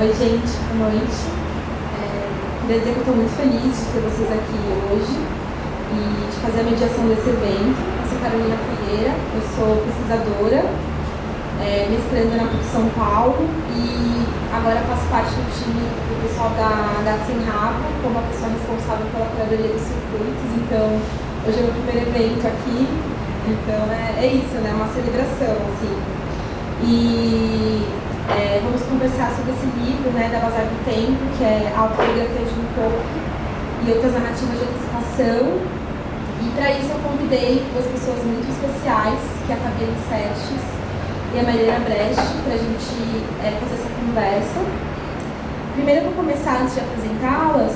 Oi, gente, boa noite. Queria dizer que eu estou muito feliz de ter vocês aqui hoje e de fazer a mediação desse evento. Eu sou Carolina Ferreira, eu sou pesquisadora, mestrando na PUC São Paulo e agora faço parte do time do pessoal da Gato Sem Rabo, como a pessoa responsável pela curadoria dos circuitos. Então, hoje é o meu primeiro evento aqui, então é isso, né? Uma celebração, assim. E vamos conversar sobre esse livro, né, da Bazar do Tempo, que é a Autobiografia de um Povo e outras narrativas de antecipação. E para isso eu convidei duas pessoas muito especiais, que é a Fabiane Sestes e a Mariana Brecht, para a gente fazer essa conversa. Primeiro eu vou começar, antes de apresentá-las,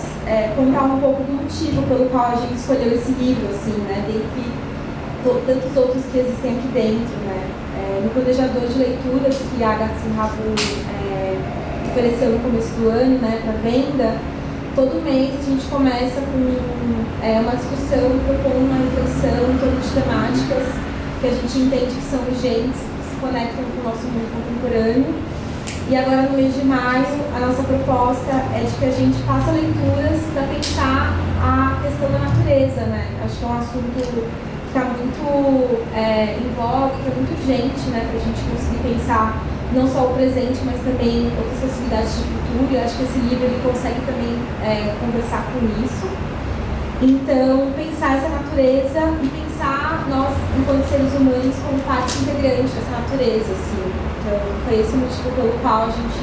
contar um pouco do motivo pelo qual a gente escolheu esse livro, assim, né, dentre tantos outros que existem aqui dentro, né. No planejador de leituras que a Gato Sem Rabo ofereceu no começo do ano, né, para venda, todo mês a gente começa com uma discussão, propondo uma reflexão em torno de temáticas que a gente entende que são urgentes, que se conectam com o nosso mundo contemporâneo. E agora, no mês de maio, a nossa proposta é de que a gente faça leituras para pensar a questão da natureza, né? Acho que é um assunto que está muito em voga, que é muito urgente, né, para a gente conseguir pensar não só o presente, mas também outras possibilidades de futuro. Eu acho que esse livro ele consegue também conversar com isso. Então, pensar essa natureza e pensar nós, enquanto seres humanos, como parte integrante dessa natureza, assim. Então, foi esse o motivo pelo qual a gente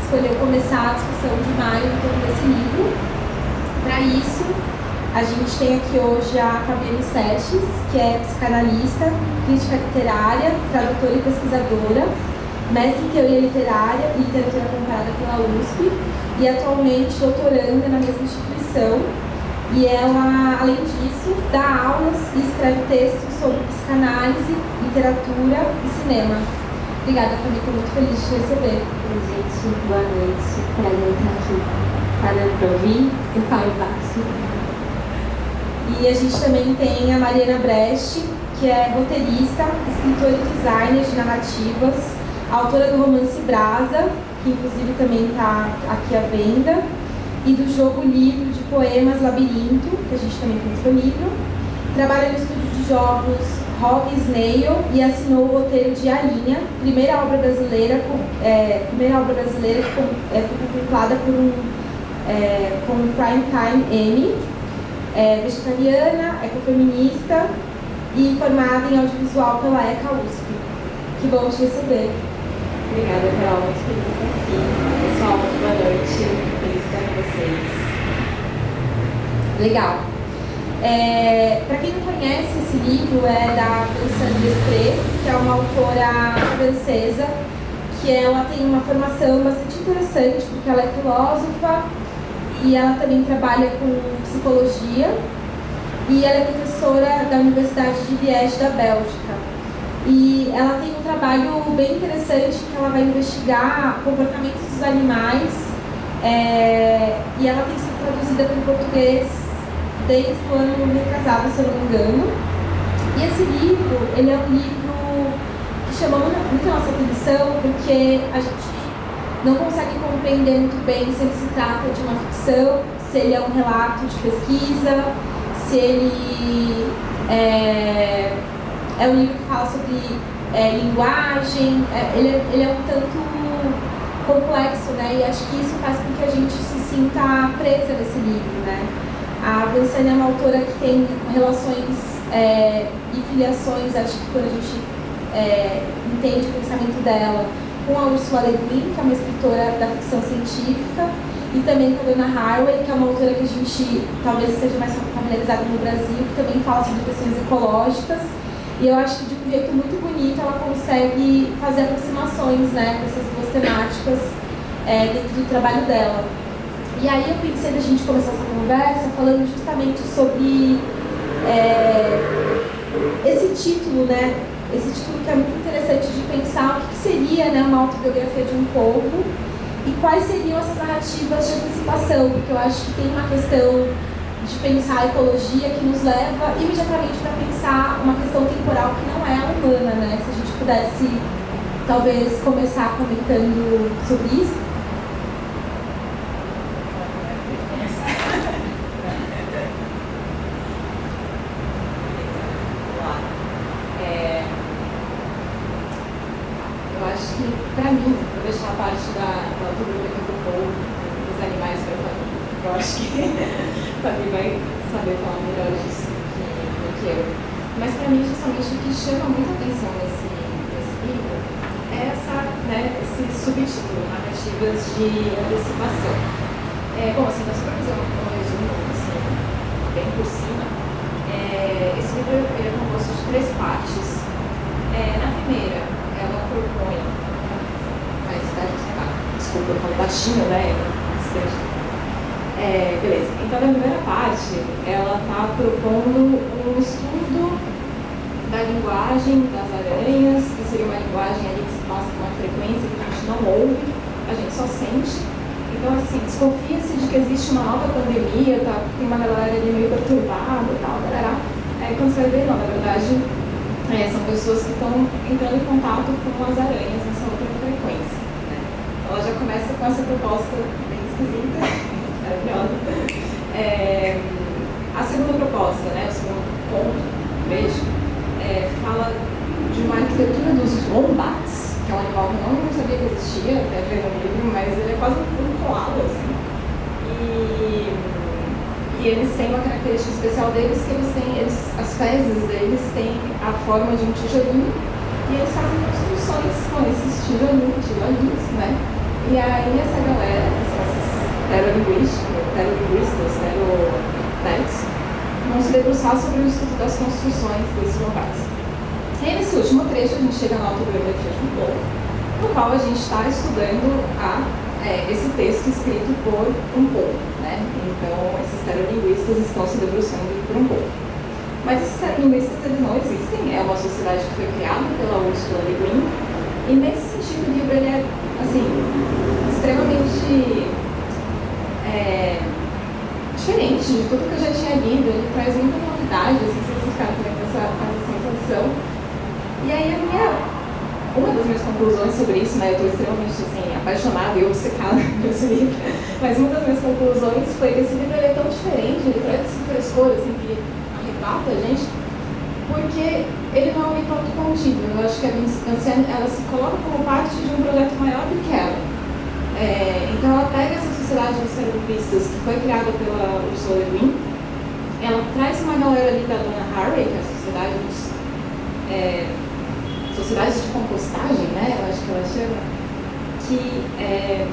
escolheu começar a discussão de maio em torno desse livro. Para isso, a gente tem aqui hoje a Fabiane Sestes, que é psicanalista, crítica literária, tradutora e pesquisadora, mestre em teoria literária e literatura comparada pela USP e atualmente doutoranda na mesma instituição. E ela, além disso, dá aulas e escreve textos sobre psicanálise, literatura e cinema. Obrigada, Fabi, estou muito feliz de te receber. Oi, gente, boa noite. Prazer estar aqui. Tá dando para ouvir? Eu falo baixo. E a gente também tem a Mariana Brecht, que é roteirista, escritora e designer de narrativas, autora do romance Brasa, que inclusive também está aqui à venda, e do jogo livro de poemas Labirinto, que a gente também tem disponível. Trabalha no estúdio de jogos Hog Snail e assinou o roteiro de A Linha, primeira obra brasileira que foi contemplada com um Prime Time Emmy. É vegetariana, ecofeminista e formada em audiovisual pela ECA USP. Que bom te receber. Obrigada, Carol. Muito feliz de estar aqui. Pessoal, muito boa noite. Feliz de estar com vocês. Legal. Para quem não conhece, esse livro é da Vincent Desprez, que é uma autora francesa, que ela tem uma formação bastante interessante, porque ela é filósofa e ela também trabalha com psicologia e ela é professora da Universidade de Liège, da Bélgica. E ela tem um trabalho bem interessante que ela vai investigar comportamentos dos animais e ela tem sido traduzida para o português desde o ano retrasado, se eu não me engano. E esse livro, ele é um livro que chamou muito a nossa atenção porque a gente não consegue compreender muito bem se ele se trata de uma ficção, se ele é um relato de pesquisa, se ele é um livro que fala sobre linguagem. Ele é um tanto complexo, né? E acho que isso faz com que a gente se sinta presa nesse livro, né? A Vincent é uma autora que tem relações e filiações, acho que quando a gente entende o pensamento dela, com a Ursula Le Guin, que é uma escritora da ficção científica, e também com a Donna Haraway, que é uma autora que a gente talvez esteja mais familiarizado no Brasil, que também fala sobre questões ecológicas. E eu acho que de um jeito muito bonito ela consegue fazer aproximações, né, com essas duas temáticas dentro do trabalho dela. E aí eu pensei da gente começar essa conversa falando justamente sobre esse título, né? Esse título que é muito interessante de pensar o que seria, né, uma autobiografia de um povo e quais seriam essas narrativas de antecipação, porque eu acho que tem uma questão de pensar a ecologia que nos leva imediatamente para pensar uma questão temporal que não é humana, né? Se a gente pudesse talvez começar comentando sobre isso. para mim, vou deixar a parte da autobiografia do povo, dos animais para Fabi. Eu acho que Fabi vai saber falar melhor disso do que eu. Mas para mim, justamente, o que chama muita atenção nesse livro é esse subtítulo, Narrativas de Antecipação. Bom, assim, só para fazer um resumo, assim, bem por cima, esse livro ele é composto de 3 partes. Na primeira, ela propõe... Desculpa, eu falo baixinho, né? Beleza. Então, na primeira parte, ela está propondo um estudo da linguagem das aranhas, que seria uma linguagem ali que se passa com uma frequência que a gente não ouve, a gente só sente. Então, assim, desconfia-se de que existe uma nova pandemia, tem uma galera ali meio perturbada e tal, tarará. Aí, quando você vai ver, não, na verdade, são pessoas que estão entrando em contato com as aranhas nessa outra frequência. Né? Ela já começa com essa proposta bem esquisita, maravilhosa. A segunda proposta, né, o segundo ponto, vejo, fala de uma arquitetura dos wombats, que é um animal que eu não sabia que existia, até ver no livro, mas ele é quase um koala, assim. E eles têm uma característica especial deles, que as fezes deles têm a forma de um tijolinho, e eles fazem construções com esses tijolinhos, né? E aí essa galera, que são esses terroristas, vão se debruçar sobre o estudo das construções desses locais. E aí, nesse último trecho, a gente chega na autobiografia de um povo, no qual a gente está estudando esse texto escrito por um povo, né? Então, esses terroristas estão se debruçando por um povo. Mas esses terroristas, eles não existem, é uma sociedade que foi criada pela Ursula Le Guin, e nesse sentido o livro ele é, assim, extremamente diferente de tudo que eu já tinha lido. Ele traz muita novidade, assim, se vocês ficaram tendo essa sensação. E aí uma das minhas conclusões sobre isso, né, eu estou extremamente assim, apaixonada e obcecada por esse livro, mas uma das minhas conclusões foi que esse livro ele é tão diferente, ele traz esse frescor, assim, que arrebata a gente, porque ele não é um livro autocontido. Eu acho que a Vinciane, ela se coloca como parte de um projeto maior do que ela. Então ela pega essa sociedade dos terroristas que foi criada pela Ursula Le Guin, ela traz uma galera ali da Donna Haraway, que é a sociedade de compostagem, né? Eu acho que ela chama, que é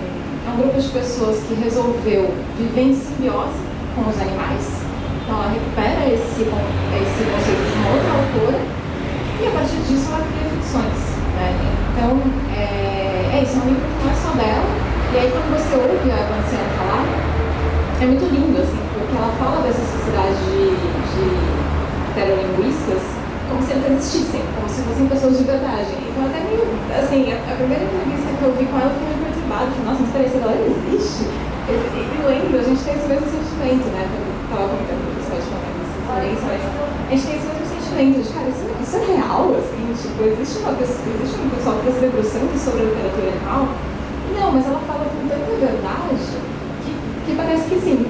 um grupo de pessoas que resolveu viver em simbiose com os animais. Então ela recupera esse conceito de uma outra autora e a partir disso ela cria ficções, né? Então isso, é um livro que não é só dela. E aí quando você ouve a Vinciane falar, é muito lindo, assim, porque ela fala dessa sociedade de terrolinguistas como se eles existissem, como se fossem pessoas de verdade. Então até meio, assim, a primeira entrevista que eu vi com ela foi meio perturbada, falei, nossa, mas peraí, essa galera existe? E lembro, a gente tem esse mesmo sentimento, né, quando eu estava comentando com o pessoal de momento dessa experiência, mas a gente tem esse mesmo sentimento de, cara, isso é real, assim, tipo, existe um pessoal que está se debruçando sobre a literatura real. Não, mas ela fala com tanta verdade que parece que sim.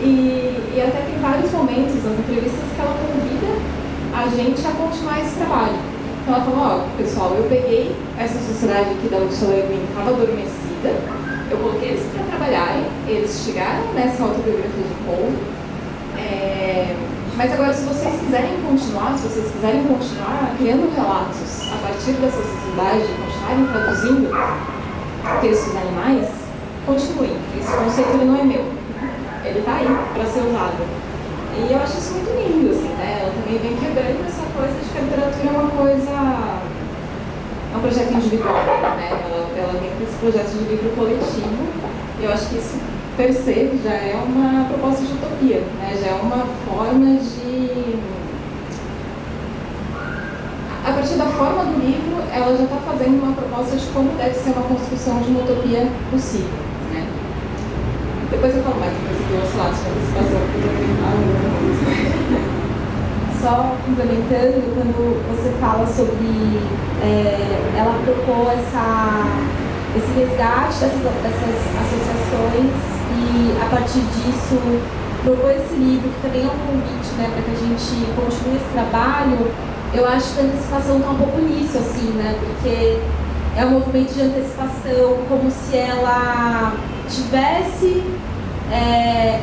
E até tem vários momentos nas entrevistas que ela convida a gente a continuar esse trabalho. Então ela falou, pessoal, eu peguei essa sociedade aqui da Ursula Le Guin, estava adormecida, eu coloquei eles para trabalharem, eles chegaram nessa autobiografia de povo, mas agora se vocês quiserem continuar criando relatos a partir dessa sociedade, continuarem traduzindo textos animais, continuem. Esse conceito ele não é meu, ele está aí para ser usado. E eu acho isso muito lindo, assim, né? Ela também vem quebrando essa coisa de que a literatura é uma coisa, é um projeto individual, né? Ela vem com esse projeto de livro coletivo, e eu acho que isso, per se, já é uma proposta de utopia, né? Já é uma forma de... A partir da forma do livro, ela já está fazendo uma proposta de como deve ser uma construção de uma utopia possível, né? Depois eu falo mais do outro lado de antecipação, porque eu também falo. Só complementando, quando você fala sobre ela propôs esse resgate dessas associações e, a partir disso, propôs esse livro, que também é um convite, né, para que a gente continue esse trabalho. Eu acho que a antecipação está um pouco nisso, assim, né, porque é um movimento de antecipação, como se ela tivesse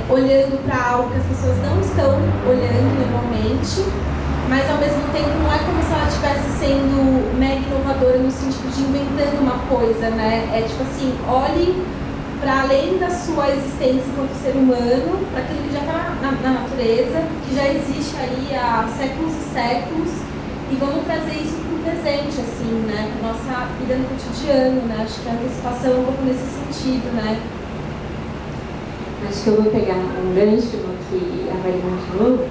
olhando para algo que as pessoas não estão olhando normalmente, mas ao mesmo tempo não é como se ela estivesse sendo mega inovadora no sentido de inventando uma coisa, né? É tipo assim, olhe para além da sua existência enquanto ser humano, para aquilo que já está na natureza, que já existe aí há séculos e séculos, e vamos trazer isso para o presente, assim, né? Para nossa vida no cotidiano, né? Acho que a antecipação é um pouco nesse sentido, né? Acho que eu vou pegar um gancho no que a Marina falou.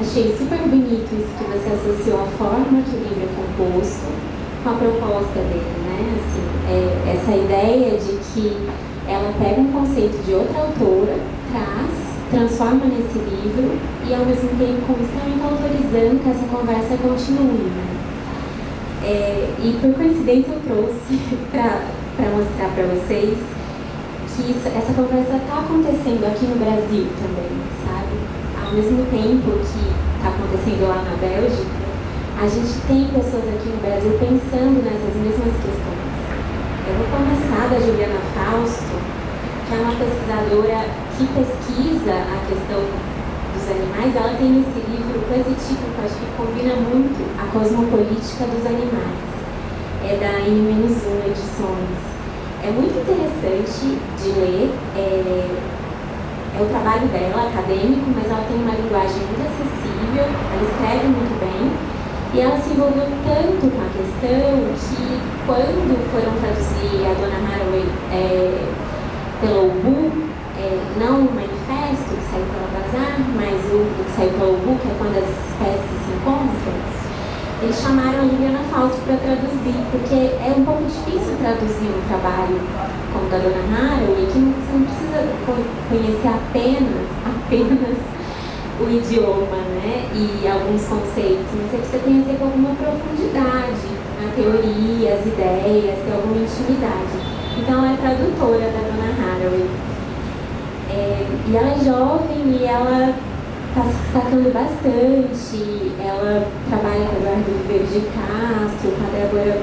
Achei super bonito isso que você associou a forma que o livro é composto com a proposta dele, né? Assim, essa ideia de que ela pega um conceito de outra autora, transforma nesse livro e ao mesmo tempo constantemente autorizando que essa conversa continue, né? E por coincidência eu trouxe para mostrar para vocês que essa conversa está acontecendo aqui no Brasil também, sabe? Ao mesmo tempo que está acontecendo lá na Bélgica, a gente tem pessoas aqui no Brasil pensando nessas mesmas questões. Eu vou começar da Juliana Fausto, que é uma pesquisadora que pesquisa a questão dos animais. Ela tem esse livro com esse título que eu acho que combina muito, A Cosmopolítica dos Animais. É da N-1 Edições. É muito interessante de ler, é o trabalho dela, acadêmico, mas ela tem uma linguagem muito acessível, ela escreve muito bem, e ela se envolveu tanto com a questão que, quando foram traduzir a Dona Haraway pela UBU, não o manifesto que saiu pela Bazar, mas o que saiu pela UBU, que é quando as espécies se encontram, eles chamaram a Juliana Fausto para traduzir, porque é um pouco difícil traduzir um trabalho como o da Dona Haraway, que você não precisa conhecer apenas o idioma, né, e alguns conceitos, mas você precisa conhecer com alguma profundidade na teoria, as ideias, ter alguma intimidade. Então ela é tradutora da Dona Haraway. E ela é jovem e ela está se destacando bastante. Ela trabalha com o Eduardo Ribeiro de Castro, com a Débora,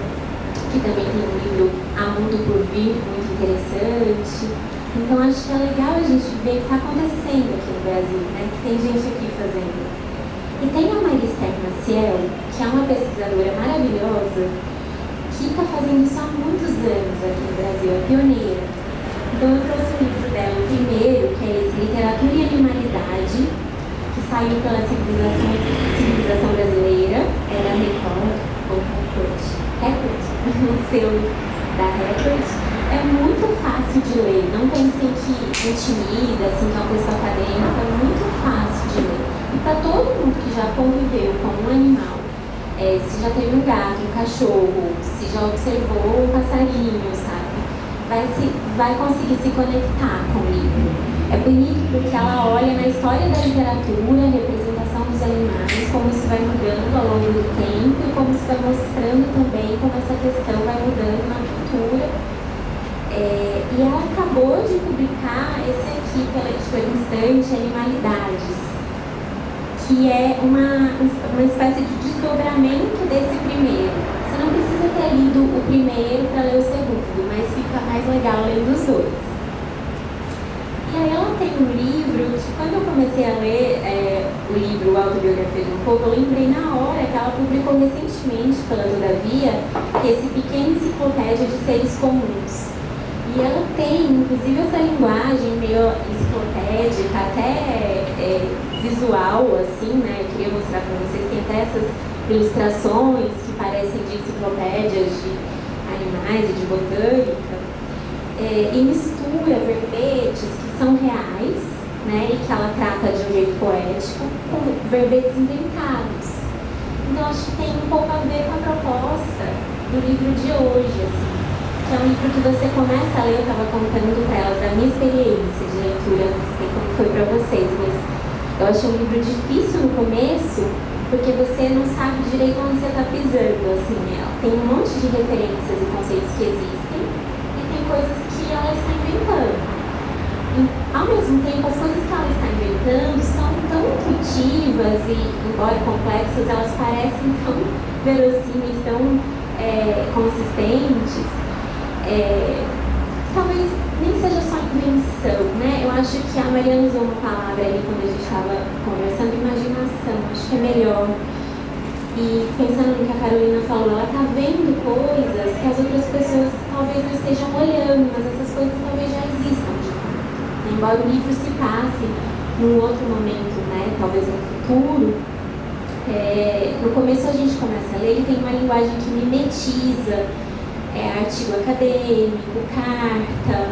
que também tem um livro A Mundo por Vir, muito interessante. Então acho que é legal a gente ver o que está acontecendo aqui no Brasil, né? Que tem gente aqui fazendo. E tem a Maria Esther Maciel, que é uma pesquisadora maravilhosa, que está fazendo isso há muitos anos aqui no Brasil, é pioneira. Então eu trouxe o livro dela, o primeiro, que é esse, Literatura e Animalidade, que saiu pela Civilização Brasileira, é da Record, ou Record, o selo da Record. É muito fácil de ler, não pensem que intimida, assim, que é um texto acadêmico, é muito fácil de ler. E para todo mundo que já conviveu com um animal, se já teve um gato, um cachorro, se já observou um passarinho, sabe? Vai conseguir se conectar com o livro. É bonito porque ela olha na história da literatura, a representação dos animais, como isso vai mudando ao longo do tempo e como isso vai mostrando também como essa questão vai mudando na cultura. E ela acabou de publicar esse aqui pela editora Instante, Animalidades, que é uma espécie de desdobramento desse primeiro. Você não precisa ter lido o primeiro para ler o segundo, mas fica mais legal lendo os dois. E aí ela tem um livro que, quando eu comecei a ler o livro Autobiografia de um Povo, eu lembrei na hora que ela publicou recentemente pela Todavia esse Pequena Enciclopédia de Seres Comuns. E ela tem, inclusive, essa linguagem meio enciclopédica, até visual, assim, né? Eu queria mostrar para vocês, tem até essas ilustrações que parecem de enciclopédias de animais e de botânica, e mistura verbetes que são reais, né? E que ela trata de um jeito poético, com verbetes inventados. Então, acho que tem um pouco a ver com a proposta do livro de hoje, assim. Que é um livro que você começa a ler, eu estava contando para elas da minha experiência de leitura, não sei como foi para vocês, mas eu achei um livro difícil no começo, porque você não sabe direito onde você está pisando, assim, tem um monte de referências e conceitos que existem, e tem coisas que ela está inventando. E ao mesmo tempo, as coisas que ela está inventando são tão intuitivas e, embora complexas, elas parecem tão verossímeis, tão consistentes. Talvez nem seja só invenção, né? Eu acho que a Mariana usou uma palavra ali quando a gente estava conversando, imaginação, acho que é melhor. E pensando no que a Carolina falou, ela está vendo coisas que as outras pessoas talvez não estejam olhando, mas essas coisas talvez já existam de fato. Embora o livro se passe num outro momento, né? Talvez no futuro, no começo a gente começa a ler e tem uma linguagem que mimetiza artigo acadêmico, carta,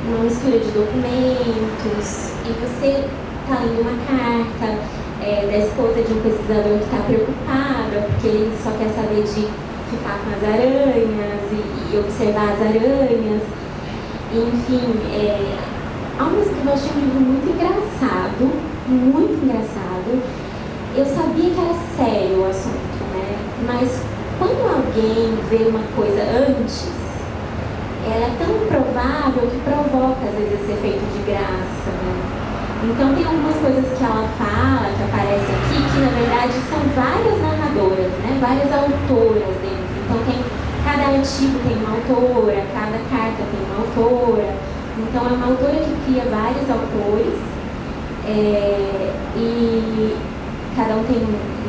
uma mistura de documentos, e você está lendo uma carta da esposa de um pesquisador que está preocupada porque ele só quer saber de ficar com as aranhas e observar as aranhas. Enfim, ao mesmo tempo eu achei um livro muito engraçado, muito engraçado. Eu sabia que era sério o assunto, né? Mas quando alguém vê uma coisa antes, ela é tão improvável que provoca às vezes esse efeito de graça, né? Então tem algumas coisas que ela fala, que aparecem aqui, que na verdade são várias narradoras, né? Várias autoras dentro. Então cada artigo tem uma autora, cada carta tem uma autora. Então é uma autora que cria vários autores e cada um tem uma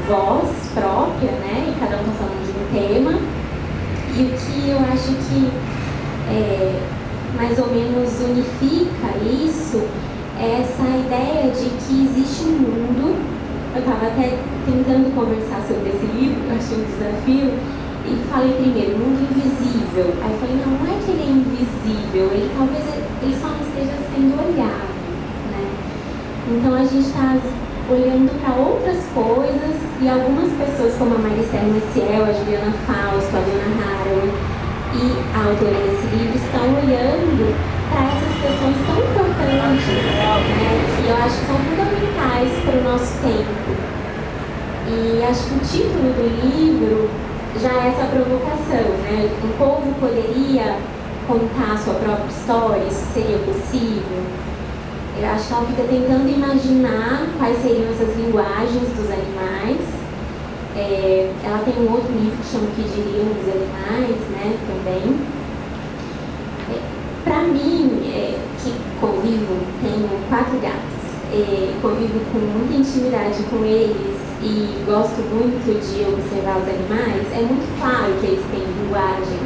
voz própria, né? E cada um está falando de um tema. E o que eu acho que mais ou menos unifica isso é essa ideia de que existe um mundo. Eu estava até tentando conversar sobre esse livro, eu achei um desafio, e falei primeiro, mundo invisível. Aí eu falei, não é que ele é invisível, talvez ele só não esteja sendo olhado, né? Então a gente está olhando para outras coisas e algumas pessoas como a Maricela Maciel, a Juliana Fausto, a Dona Haraway e a autora desse livro estão olhando para essas questões tão importantes, né, que eu acho que são fundamentais para o nosso tempo. E acho que o título do livro já é essa provocação, né? Um povo poderia contar a sua própria história, isso seria possível? Eu acho que ela fica tentando imaginar quais seriam essas linguagens dos animais. Ela tem um outro livro que chama O Que Diriam os Animais, né, também. Para mim, que convivo, tenho 4 gatos, convivo com muita intimidade com eles e gosto muito de observar os animais, é muito claro que eles têm linguagem,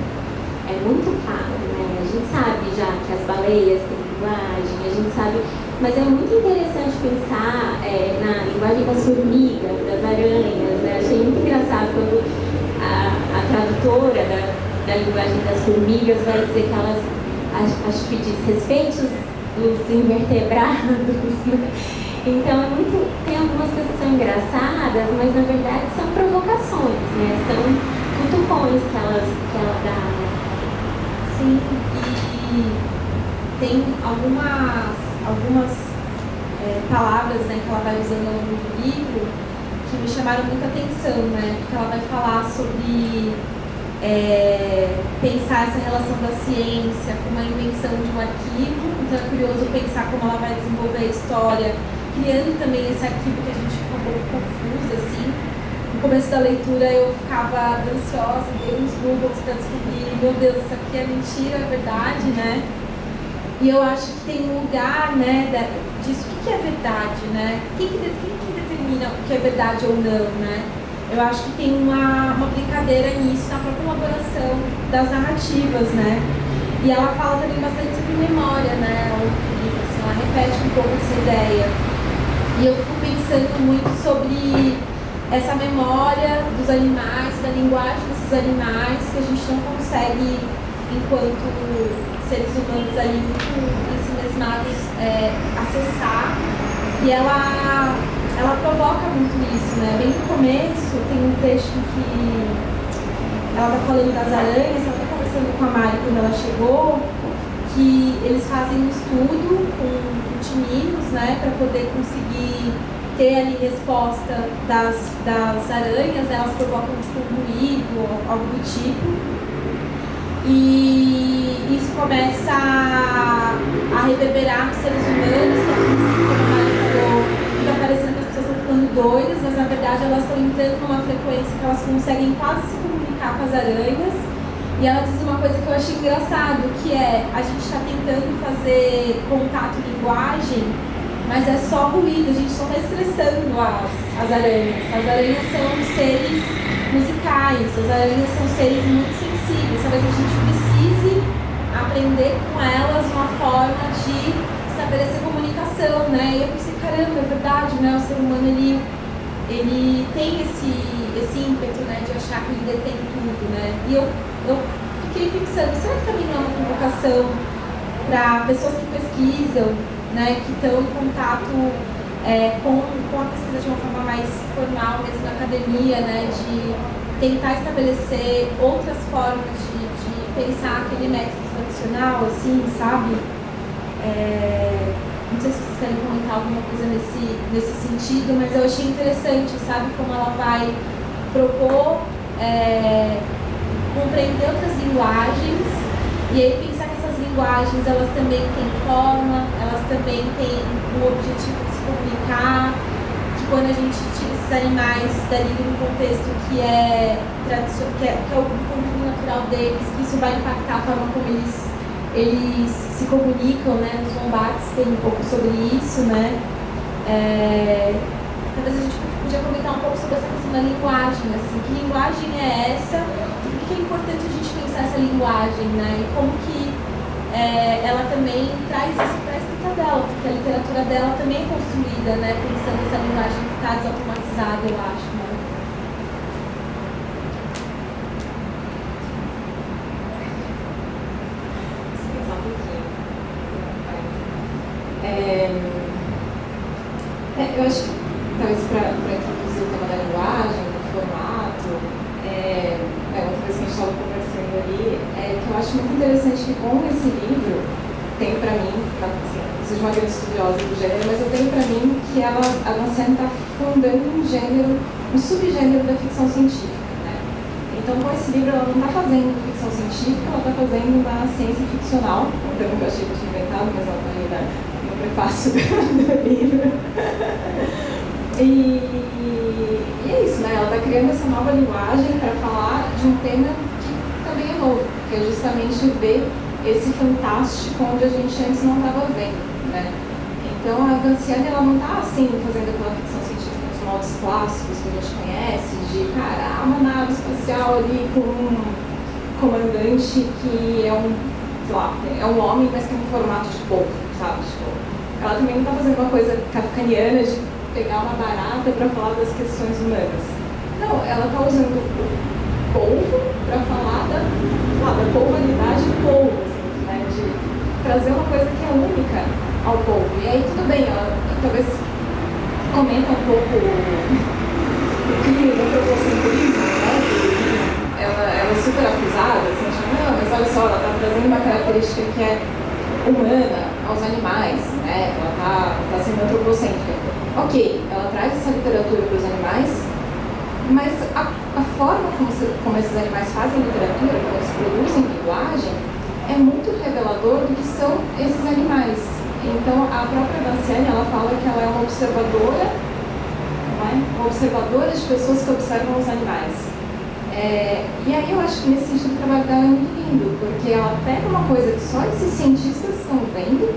é muito claro, né? A gente sabe já que as baleias têm linguagem, a gente sabe, mas é muito interessante pensar na linguagem das formigas, das aranhas, né? Achei muito engraçado quando a tradutora da linguagem das formigas vai dizer que elas, acho que diz, respeite os invertebrados, né? Então tem algumas coisas que são engraçadas, mas na verdade são provocações, né? São cutucões que ela dá, né? Sim, e tem algumas palavras, né, que ela vai usando ao longo do livro que me chamaram muita atenção, né? Porque ela vai falar sobre pensar essa relação da ciência com a invenção de um arquivo. Então é curioso pensar como ela vai desenvolver a história, criando também esse arquivo que a gente fica um pouco confusa, assim. No começo da leitura eu ficava ansiosa, dei uns Googles para descobrir, meu Deus, isso aqui é mentira, é verdade, né? E eu acho que tem um lugar, né, disso, o que é verdade, né? Quem que determina o que é verdade ou não, né? Eu acho que tem uma brincadeira nisso, na própria elaboração das narrativas, né? E ela fala também bastante sobre memória, né? Assim, ela repete um pouco essa ideia. E eu fico pensando muito sobre essa memória dos animais, da linguagem desses animais, que a gente não consegue, enquanto seres humanos ali muito ensimesmados, acessar. E ela provoca muito isso, né? Bem no começo tem um trecho que ela está falando das aranhas, ela está conversando com a Mari quando ela chegou, que eles fazem um estudo com tininos, né, para poder conseguir ter ali resposta das aranhas, elas provocam tipo um ruído ou algo do tipo. E isso começa a reverberar nos seres humanos, que a princípio, como a Mari falou, fica parecendo que as pessoas estão ficando doidas, mas na verdade elas estão entrando numa frequência que elas conseguem quase se comunicar com as aranhas. E ela diz uma coisa que eu achei engraçado, que é, a gente está tentando fazer contato e linguagem, mas é só ruído, a gente só está estressando as aranhas. As aranhas são seres musicais, as aranhas são seres muito sensíveis, talvez a gente precise aprender com elas uma forma de estabelecer comunicação, né? E eu pensei, caramba, é verdade, né? O ser humano, ele tem esse ímpeto, né, de achar que ele detém tudo, né? E eu fiquei pensando, será que também não é uma convocação para pessoas que pesquisam, né, que estão em contato com a pesquisa de uma forma mais formal, mesmo na academia, né, de tentar estabelecer outras formas de pensar aquele método tradicional, assim, sabe? Não sei se vocês querem comentar alguma coisa nesse sentido, mas eu achei interessante, sabe, como ela vai propor compreender outras linguagens e aí pensar que essas linguagens elas também têm forma, elas também têm o objetivo de se comunicar, que quando a gente tira esses animais dali de um contexto que é o convívio natural deles, que isso vai impactar a forma como eles se comunicam, né? Nos combates tem um pouco sobre isso, né? Talvez a gente podia comentar um pouco sobre essa questão da linguagem, assim, que linguagem é essa, e por que é importante a gente pensar essa linguagem, né? E como que ela também traz isso para a escrita dela, porque a literatura dela também é construída, né? Pensando nessa linguagem que está desautomatizada, eu acho, né? Eu acho que, talvez, para introduzir o tema da linguagem, do formato, outra coisa que a gente estava conversando ali, que eu acho muito interessante que, com esse livro, tem para mim, assim, eu sou uma grande estudiosa do gênero, mas eu tenho para mim que a Danciane está fundando um subgênero da ficção científica, né? Então, com esse livro, ela não está fazendo ficção científica, ela está fazendo uma ciência ficcional, um termo que eu achei que eu tinha inventado, mas ela está aí no prefácio do livro. E é isso, né? Ela está criando essa nova linguagem para falar de um tema que também é novo, que é justamente ver esse fantástico onde a gente antes não estava vendo, né? Então a Danciane, ela não está assim fazendo aquela ficção científica nos moldes clássicos que a gente conhece, de cara, uma nave espacial ali com um comandante que é um homem, mas que tem um formato de polvo, sabe? Tipo, ela também não está fazendo uma coisa kafkaniana de pegar uma barata para falar das questões humanas. Não, ela está usando o polvo para falar da polvaridade do polvo, assim, né? De trazer uma coisa que é única ao polvo. E aí tudo bem, ela talvez comenta um pouco o crime do antropocentrismo, né? Ela é super acusada, assim, de, não, mas olha só, ela está trazendo uma característica que é humana aos animais, né? Ela está sendo antropocêntrica. Ok, ela traz essa literatura para os animais, mas a forma como esses animais fazem literatura, como eles produzem linguagem, é muito revelador do que são esses animais. Então, a própria Danciane, ela fala que ela é uma observadora, não é? Uma observadora de pessoas que observam os animais. E aí eu acho que nesse sentido o trabalho dela é muito lindo, porque ela pega uma coisa que só esses cientistas estão vendo,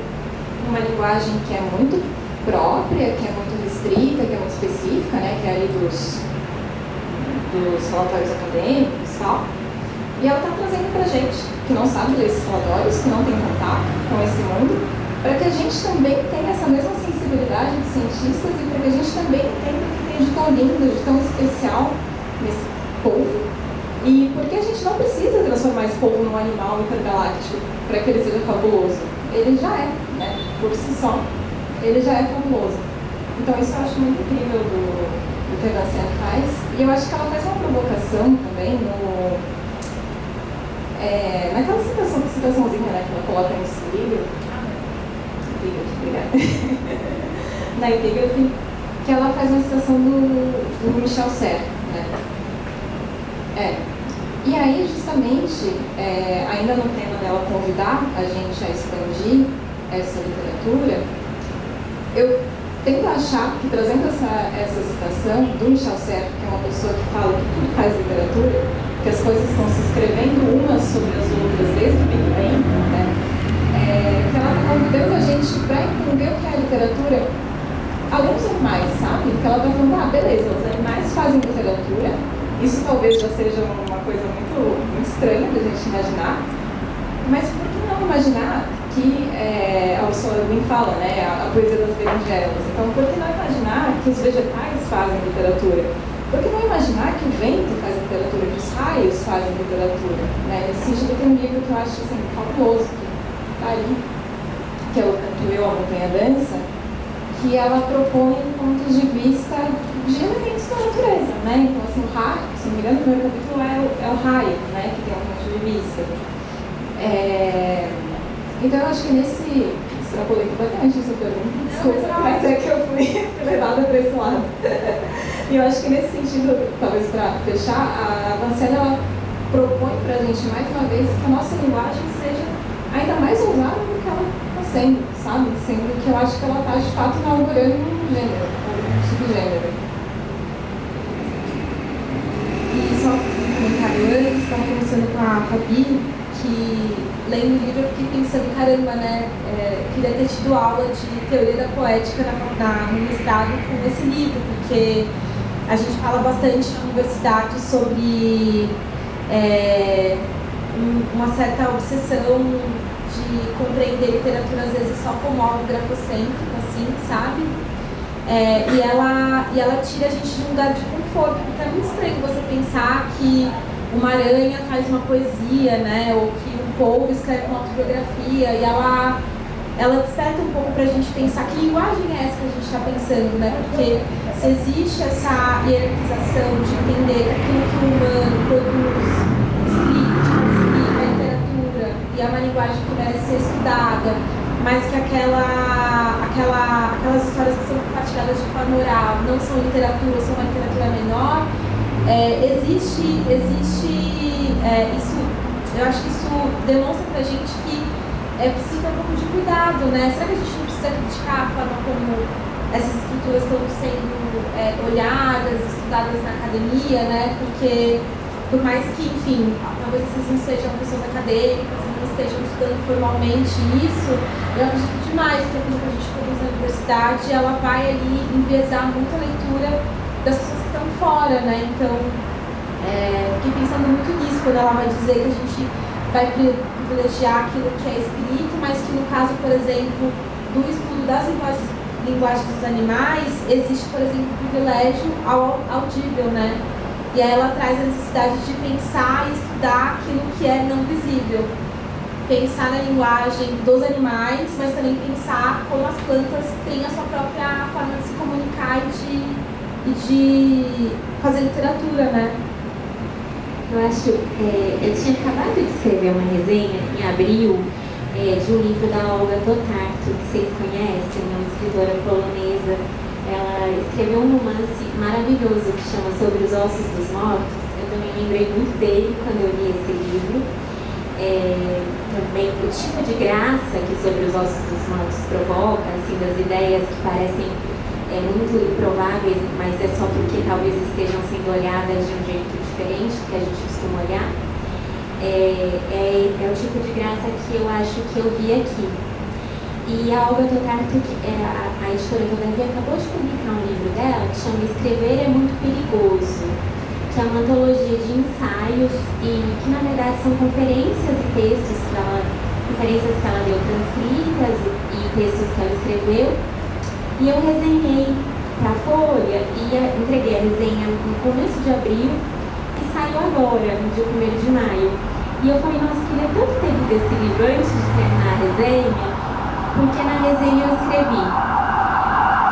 uma linguagem que é muito própria, que é muito restrita, que é muito específica, né, que é ali dos relatórios acadêmicos e tal, e ela está trazendo pra gente, que não sabe ler esses relatórios, que não tem contato com esse mundo, para que a gente também tenha essa mesma sensibilidade de cientistas e para que a gente também tenha o que tem de tão lindo, de tão especial nesse povo. E porque a gente não precisa transformar esse povo num animal intergaláctico para que ele seja fabuloso. Ele já é, né? Por si só, ele já é fabuloso. Então isso eu acho muito incrível do que a Danciane faz. E eu acho que ela faz uma provocação também naquela citaçãozinha, né, que ela coloca nesse livro. Obrigada. Na epígrafe, que ela faz uma citação do Michel Serres, né? E aí, justamente, ainda no tema dela convidar a gente a expandir essa literatura, eu tento achar que, trazendo essa citação do Michel Serres, que é uma pessoa que fala que tudo faz literatura, que as coisas estão se escrevendo umas sobre as outras desde o Big Bang, né? Que ela está convidando a gente para entender o que é literatura, alguns animais, sabe? Porque ela está falando, beleza, os animais fazem literatura. Isso talvez já seja uma coisa muito estranha da gente imaginar, mas por que não imaginar que, a Ursula Le Guin fala, né, a poesia das berinjelas, então por que não imaginar que os vegetais fazem literatura? Por que não imaginar que o vento faz literatura, que os raios fazem literatura? Né? Nesse sentido tem um livro que eu acho assim, fabuloso, que está ali, que é o Canto Eu, a Montanha Dança, que ela propõe pontos de vista de elementos da natureza, né? Então, assim, o raio, se não me engano, o primeiro capítulo é o raio, né? Que tem um ponto de vista. Então, eu acho que nesse... Extrapolei completamente essa pergunta, desculpa, mas é que eu fui levada para esse lado. E eu acho que nesse sentido, talvez para fechar, a Vancella, ela propõe para a gente, mais uma vez, que a nossa linguagem seja ainda mais ousada do que ela está sendo, sabe? Sendo que eu acho que ela está, de fato, inaugurando um gênero, um subgênero. E só um comentário antes, estava conversando com a Fabi, que lendo o livro eu fiquei pensando, caramba, né, queria ter tido aula de teoria da poética no mestrado com esse livro, porque a gente fala bastante na universidade sobre uma certa obsessão de compreender literatura às vezes só como algo grafocêntrico, assim, sabe? E ela tira a gente de um lugar de conforto, porque é muito estranho você pensar que uma aranha faz uma poesia, né? Ou que um povo escreve uma autobiografia, e ela desperta um pouco pra gente pensar que linguagem é essa que a gente está pensando, né? Porque se existe essa hierarquização de entender que aquilo que o humano produz, escrita, literatura, e é uma linguagem que merece ser estudada, mas que aquelas histórias que são compartilhadas de forma oral não são literatura, são uma literatura menor. Existe isso, eu acho que isso demonstra pra gente que precisa ter um pouco de cuidado, né? Será que a gente não precisa criticar a forma como essas estruturas estão sendo olhadas, estudadas na academia, né? Porque, por mais que, enfim, talvez vocês não sejam pessoas acadêmicas, não estejam estudando formalmente isso, eu acredito demais que aquilo que a gente produz na universidade, ela vai ali enviesar muito a leitura das pessoas que estão fora, né? Então, fiquei pensando muito nisso, quando ela vai dizer que a gente vai privilegiar aquilo que é escrito, mas que no caso, por exemplo, do estudo das linguagens dos animais, existe, por exemplo, o privilégio ao audível, né? E aí ela traz a necessidade de pensar e estudar aquilo que é não visível. Pensar na linguagem dos animais, mas também pensar como as plantas têm a sua própria forma de se comunicar e de fazer literatura, né? Eu acho, eu tinha acabado de escrever uma resenha em abril de um livro da Olga Tokar-Tokar, que vocês conhecem, uma escritora polonesa. Ela escreveu um romance maravilhoso que chama Sobre os Ossos dos Mortos. Eu também lembrei muito dele quando eu li esse livro. Também o tipo de graça que Sobre os Ossos dos Mortos provoca, assim, das ideias que parecem muito improváveis, mas é só porque talvez estejam sendo olhadas de um jeito diferente do que a gente costuma olhar. É o tipo de graça que eu acho que eu vi aqui. E a Olga Tokar-Tokar, a editora Todavia, acabou de publicar um livro dela que chama Escrever é Muito Perigoso, que é uma antologia de ensaios e que na verdade são conferências e textos conferências que ela deu transcritas e textos que ela escreveu. E eu resenhei para a Folha e entreguei a resenha no começo de abril e saiu agora, no dia 1º de maio. E eu falei, nossa, queria tanto ter lido esse livro antes de terminar a resenha, porque na resenha eu escrevi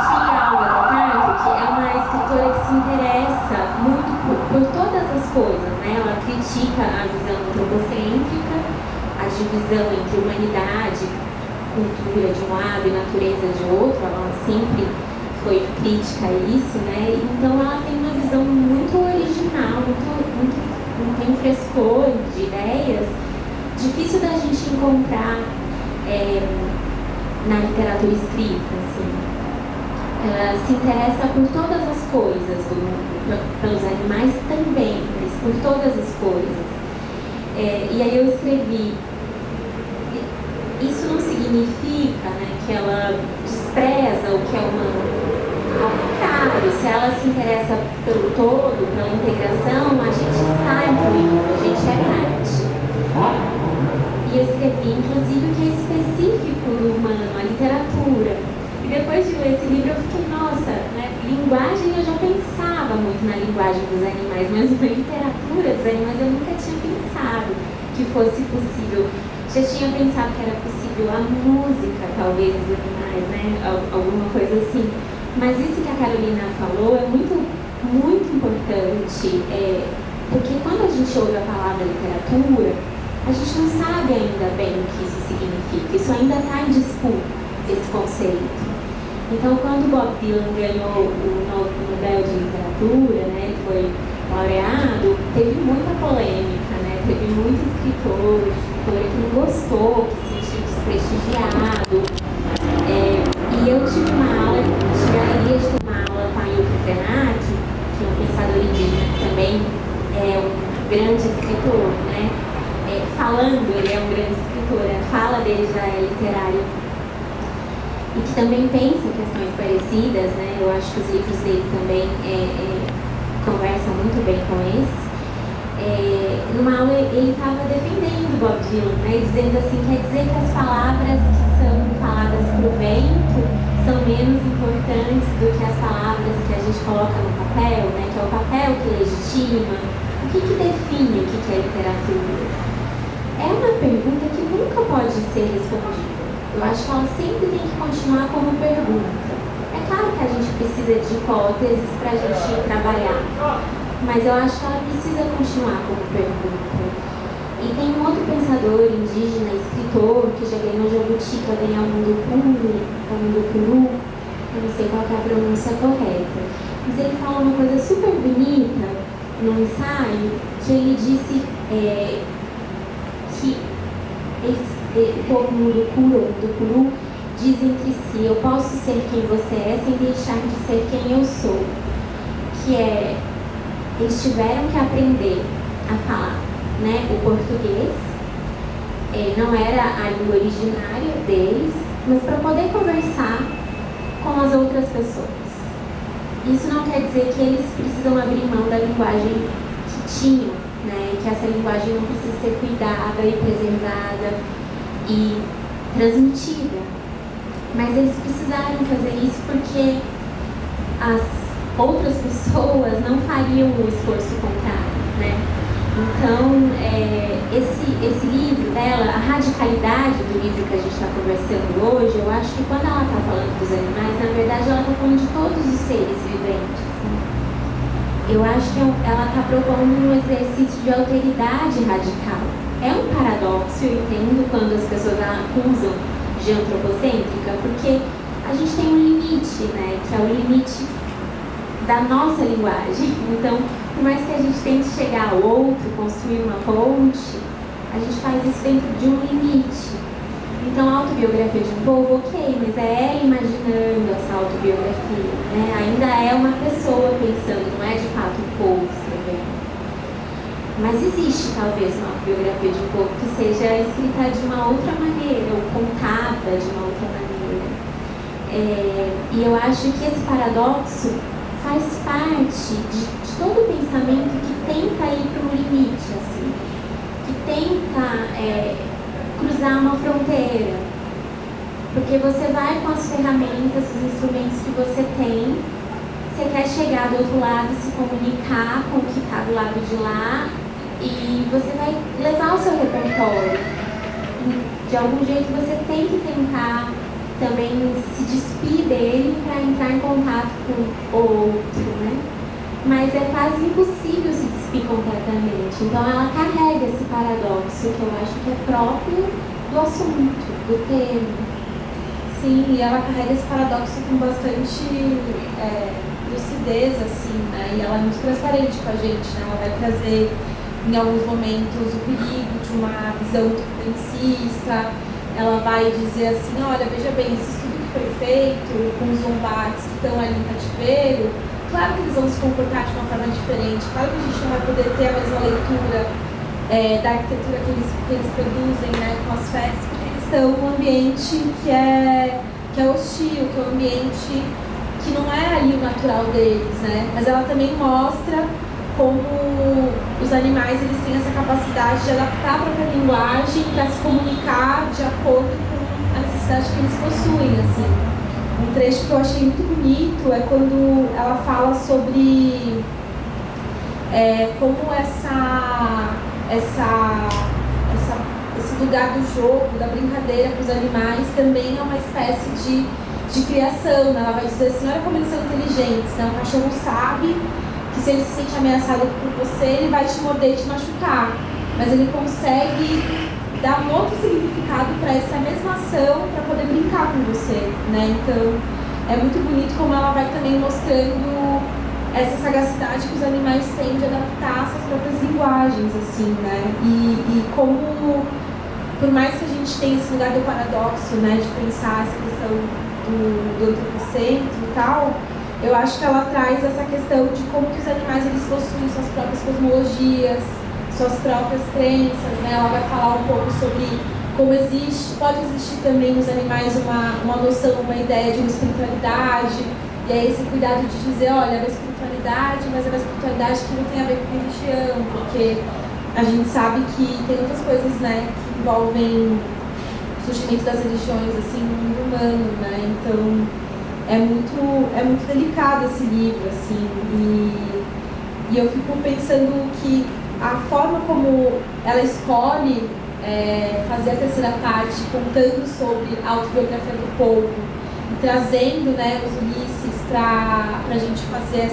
que a Olga Tokar-Tokar é uma escritora que se interessa muito por todas as coisas, né? Ela critica a visão antropocêntrica, a divisão entre humanidade, cultura de um lado e natureza de outro. Ela sempre foi crítica a isso, né? Então ela tem uma visão muito original, não tem frescor encontrar na literatura escrita, assim. Ela se interessa por todas as coisas do mundo, pelos animais também, mas por todas as coisas. E aí eu escrevi, isso não significa, né, que ela despreza o que é humano. Ao contrário, se ela se interessa pelo todo, pela integração, a gente está incluindo, a gente é parte. E eu escrevi, inclusive, o que é específico do humano, a literatura. E depois de ler esse livro, eu fiquei, nossa, né, linguagem, eu já pensava muito na linguagem dos animais, mas na literatura dos animais eu nunca tinha pensado que fosse possível. Já tinha pensado que era possível a música, talvez, dos animais, né, alguma coisa assim. Mas isso que a Carolina falou é muito, muito importante, porque quando a gente ouve a palavra literatura, a gente não sabe ainda bem o que isso significa. Isso ainda está em disputa, esse conceito. Então, quando Bob Dylan ganhou o Nobel de Literatura, né, foi laureado, teve muita polêmica, né, teve muito escritor que não gostou, que se sentiu desprestigiado. E eu tive uma aula, tive a alegria de ter uma aula com a Yuki Krenak, que é um pensador indígena que também é um grande escritor, né? Ele é um grande escritor, a fala dele já é literária. E que também pensa questões parecidas, né? Eu acho que os livros dele também conversam muito bem com esse. Numa aula ele estava defendendo Bob Dylan, né? Dizendo assim, quer dizer que as palavras que são faladas para o vento são menos importantes do que as palavras que a gente coloca no papel, né? Que é o papel que legitima. O que define o que é literatura? É uma pergunta que nunca pode ser respondida. Eu acho que ela sempre tem que continuar como pergunta. É claro que a gente precisa de hipóteses para a gente trabalhar, mas eu acho que ela precisa continuar como pergunta. E tem um outro pensador indígena, escritor, que já ganhou Jabuti para ganhar o Mundo Curu, eu não sei qual é a pronúncia correta, mas ele fala uma coisa super bonita num ensaio, que ele disse que o povo Mundo Curu diz entre si, eu posso ser quem você é sem deixar de ser quem eu sou, que eles tiveram que aprender a falar, né, o português, não era a língua originária deles, mas para poder conversar com as outras pessoas. Isso não quer dizer que eles precisam abrir mão da linguagem que tinham, né, que essa linguagem não precisa ser cuidada e preservada e transmitida. Mas eles precisaram fazer isso porque as outras pessoas não fariam o esforço contrário, né? Então, esse livro dela, a radicalidade do livro que a gente está conversando hoje, eu acho que quando ela está falando dos animais, na verdade ela está falando de todos os seres viventes, né? Eu acho que ela está propondo um exercício de alteridade radical. É um paradoxo, eu entendo, quando as pessoas a acusam de antropocêntrica, porque a gente tem um limite, né, que é o limite da nossa linguagem. Então, por mais que a gente tente chegar ao outro, construir uma ponte, a gente faz isso dentro de um limite. Então, a autobiografia de um povo, ok, mas é ela imaginando essa autobiografia, né? Ainda é uma pessoa pensando, não é de fato um povo escrevendo. Mas existe talvez uma autobiografia de um povo que seja escrita de uma outra maneira, ou contada de uma outra maneira. E eu acho que esse paradoxo faz parte de todo pensamento que tenta ir para um limite, assim, que tenta cruzar uma fronteira. Porque você vai com as ferramentas, os instrumentos que você tem, você quer chegar do outro lado, se comunicar com o que está do lado de lá, e você vai levar o seu repertório. De algum jeito você tem que tentar também se despir dele para entrar em contato com o outro, né? Mas é quase impossível se despir completamente. Então ela carrega esse paradoxo que eu acho que é próprio do assunto, do tema. Sim, e ela carrega esse paradoxo com bastante lucidez, assim, né? E ela é muito transparente com a gente, né? Ela vai trazer em alguns momentos, o perigo de uma visão progressista. Ela vai dizer assim, olha, veja bem, esse estudo que foi feito com os lombards que estão ali no cativeiro, claro que eles vão se comportar de uma forma diferente, claro que a gente não vai poder ter a mesma leitura da arquitetura que eles produzem, né, com as festas, porque eles estão num ambiente que é hostil, que é um ambiente que não é ali o natural deles, né? Mas ela também mostra como os animais eles têm essa capacidade de adaptar a própria linguagem para se comunicar de acordo com a necessidade que eles possuem, assim. Um trecho que eu achei muito bonito é quando ela fala sobre como esse lugar do jogo, da brincadeira com os animais também é uma espécie de criação, né? Ela vai dizer assim, olha como eles são inteligentes, né? O cachorro sabe que se ele se sente ameaçado por você, ele vai te morder e te machucar, mas ele consegue dar um outro significado para essa mesma ação para poder brincar com você, né? Então é muito bonito como ela vai também mostrando essa sagacidade que os animais têm de adaptar suas próprias linguagens, assim, né? E como, por mais que a gente tenha esse lugar do paradoxo, né, de pensar essa questão do antropocentro e tal, eu acho que ela traz essa questão de como que os animais eles possuem suas próprias cosmologias, suas próprias crenças, né? Ela vai falar um pouco sobre como pode existir também nos animais uma noção, uma ideia de uma espiritualidade, e aí esse cuidado de dizer, olha, é uma espiritualidade, mas é uma espiritualidade que não tem a ver com religião, porque a gente sabe que tem outras coisas, né, que envolvem o surgimento das religiões, assim, no mundo humano, né? Então é muito delicado esse livro, assim, e eu fico pensando que a forma como ela escolhe fazer a terceira parte, contando sobre a autobiografia do povo, e trazendo, né, os Ulisses para a gente fazer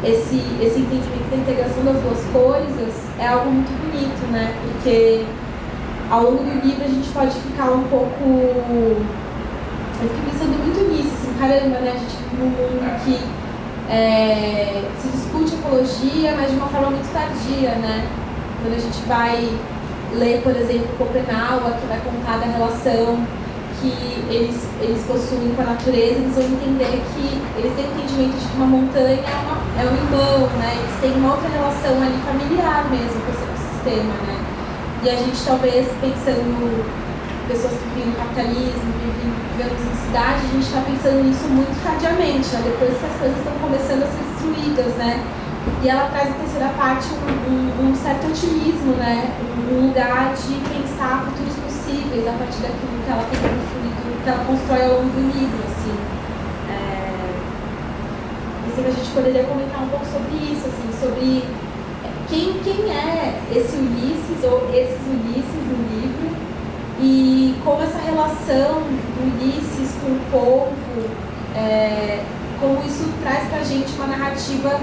esse entendimento da integração das duas coisas, é algo muito bonito, né? Porque ao longo do livro a gente pode ficar um pouco... Eu fiquei pensando muito nisso, assim, caramba, né? A gente vive num mundo que se discute ecologia, mas de uma forma muito tardia, né? Quando a gente vai ler, por exemplo, Schopenhauer, que vai contar da relação que eles possuem com a natureza, eles vão entender que eles têm o entendimento de que uma montanha é um irmão, né? Eles têm uma outra relação ali familiar mesmo com esse ecossistema, né? E a gente talvez pensando pessoas que vivem no capitalismo, vivemos em cidade, a gente está pensando nisso muito tardiamente, né? Depois que as coisas estão começando a ser destruídas, né? E ela traz na terceira parte um certo otimismo, né? Um lugar de pensar futuros possíveis a partir daquilo que ela tem construído, que ela constrói ao longo do livro, assim. Pensei que a gente poderia comentar um pouco sobre isso, assim, sobre quem é esse Ulisses ou esses Ulisses no livro e como essa relação do Ulisses com o povo, como isso traz pra gente uma narrativa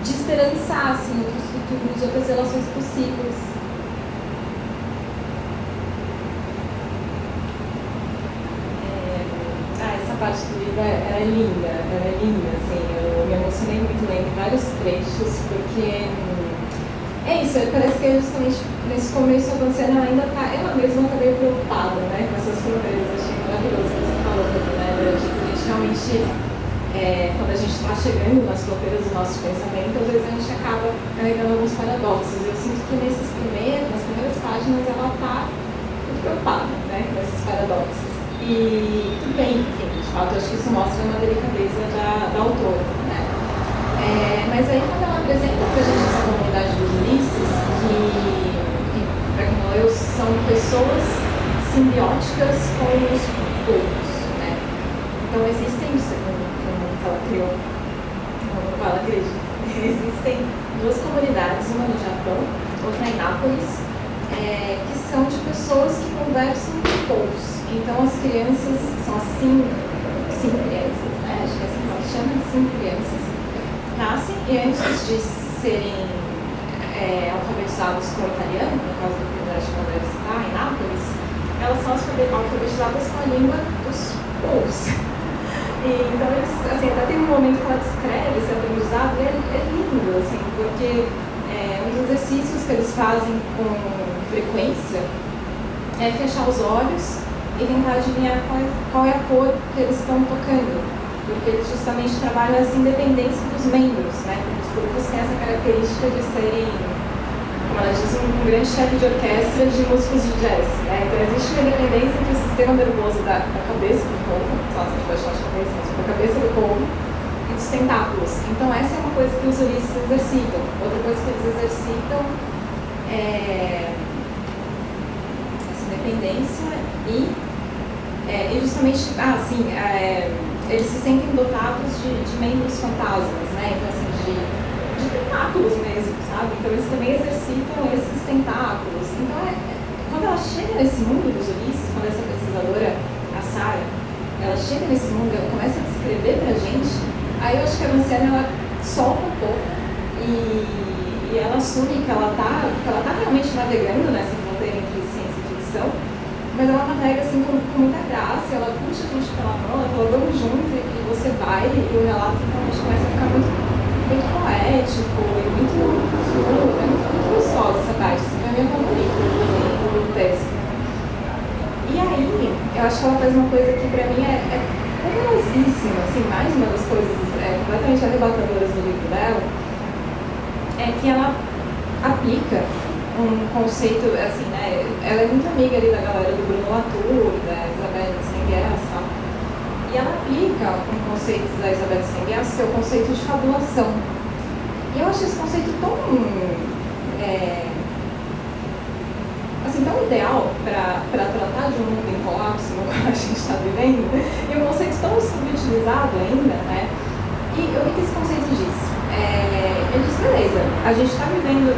de esperançar, assim, outros futuros, outras relações possíveis. Essa parte do livro era linda, assim, eu me emocionei muito lendo vários trechos, porque é isso, parece que justamente nesse começo a Vanciana ela mesma está meio preocupada, né, com essas fronteiras. Achei maravilhoso que você falou, né, de que a gente realmente, quando a gente está chegando nas fronteiras do nosso pensamento, às vezes a gente acaba carregando alguns paradoxos. Eu sinto que nas primeiras páginas ela está muito preocupada, né, com esses paradoxos. E tudo bem, enfim, de fato, eu acho que isso mostra uma delicadeza da autora, né? Mas aí quando ela apresenta pra gente essa comunidade dos Ulisses, que, enfim, pra quem não leu, são pessoas simbióticas com os povos, né? Então existem, segundo ela criou, como ela acredita, existem duas comunidades, uma no Japão, outra em Nápoles, que são de pessoas que conversam com povos. Então as crianças são assim crianças, né? Acho que é assim que elas chamam, sim crianças. Nascem e antes de serem alfabetizadas com o italiano, por causa do privilégio da universidade em Nápoles, elas são alfabetizadas com a língua dos povos. E, então eles, assim, até tem um momento que ela descreve esse aprendizado e é lindo, assim, porque Um dos exercícios que eles fazem com frequência é fechar os olhos e tentar adivinhar qual é a cor que eles estão tocando, porque eles justamente trabalham essa independência dos membros, né? Os grupos têm essa característica de serem, como elas dizem, um grande chefe de orquestra de músicos de jazz, né? Então existe uma independência entre o sistema nervoso da cabeça do povo, só se a gente pode chamar de cabeça, mas da cabeça do povo, e dos tentáculos. Então essa é uma coisa que os Ulisses exercitam. Outra coisa que eles exercitam é essa independência e justamente, eles se sentem dotados de membros fantasmas, né? Então, assim, de tentáculos mesmo, sabe? Então, eles também exercitam esses tentáculos. Então, quando ela chega nesse mundo dos Ulisses, quando essa pesquisadora, a Sarah, ela chega nesse mundo, ela começa a descrever pra gente, aí eu acho que a Vanciane, ela solta um pouco e ela assume que ela tá realmente navegando nessa fronteira entre ciência e ficção, mas ela navega assim com muita graça, ela puxa a gente pela mão, ela fala, vamos junto, e você vai, e o relato realmente começa a ficar muito, muito poético, e muito fluido, muito gostosa essa parte, assim, foi a minha favorita do texto. E aí, eu acho que ela faz uma coisa que pra mim é poderosíssima, assim, mais uma das coisas completamente arrebatadoras do livro dela, é que ela aplica um conceito, assim, né, ela é muito amiga ali da galera do Bruno Latour, da Isabelle Stenguers e tal, e ela aplica um conceito da Isabelle Stenguers, que é o conceito de fabulação. E eu acho esse conceito tão, tão ideal para tratar de um mundo em colapso no qual a gente está vivendo, e um conceito tão subutilizado ainda, né, e eu vi que esse conceito diz, ele diz, beleza, a gente está vivendo,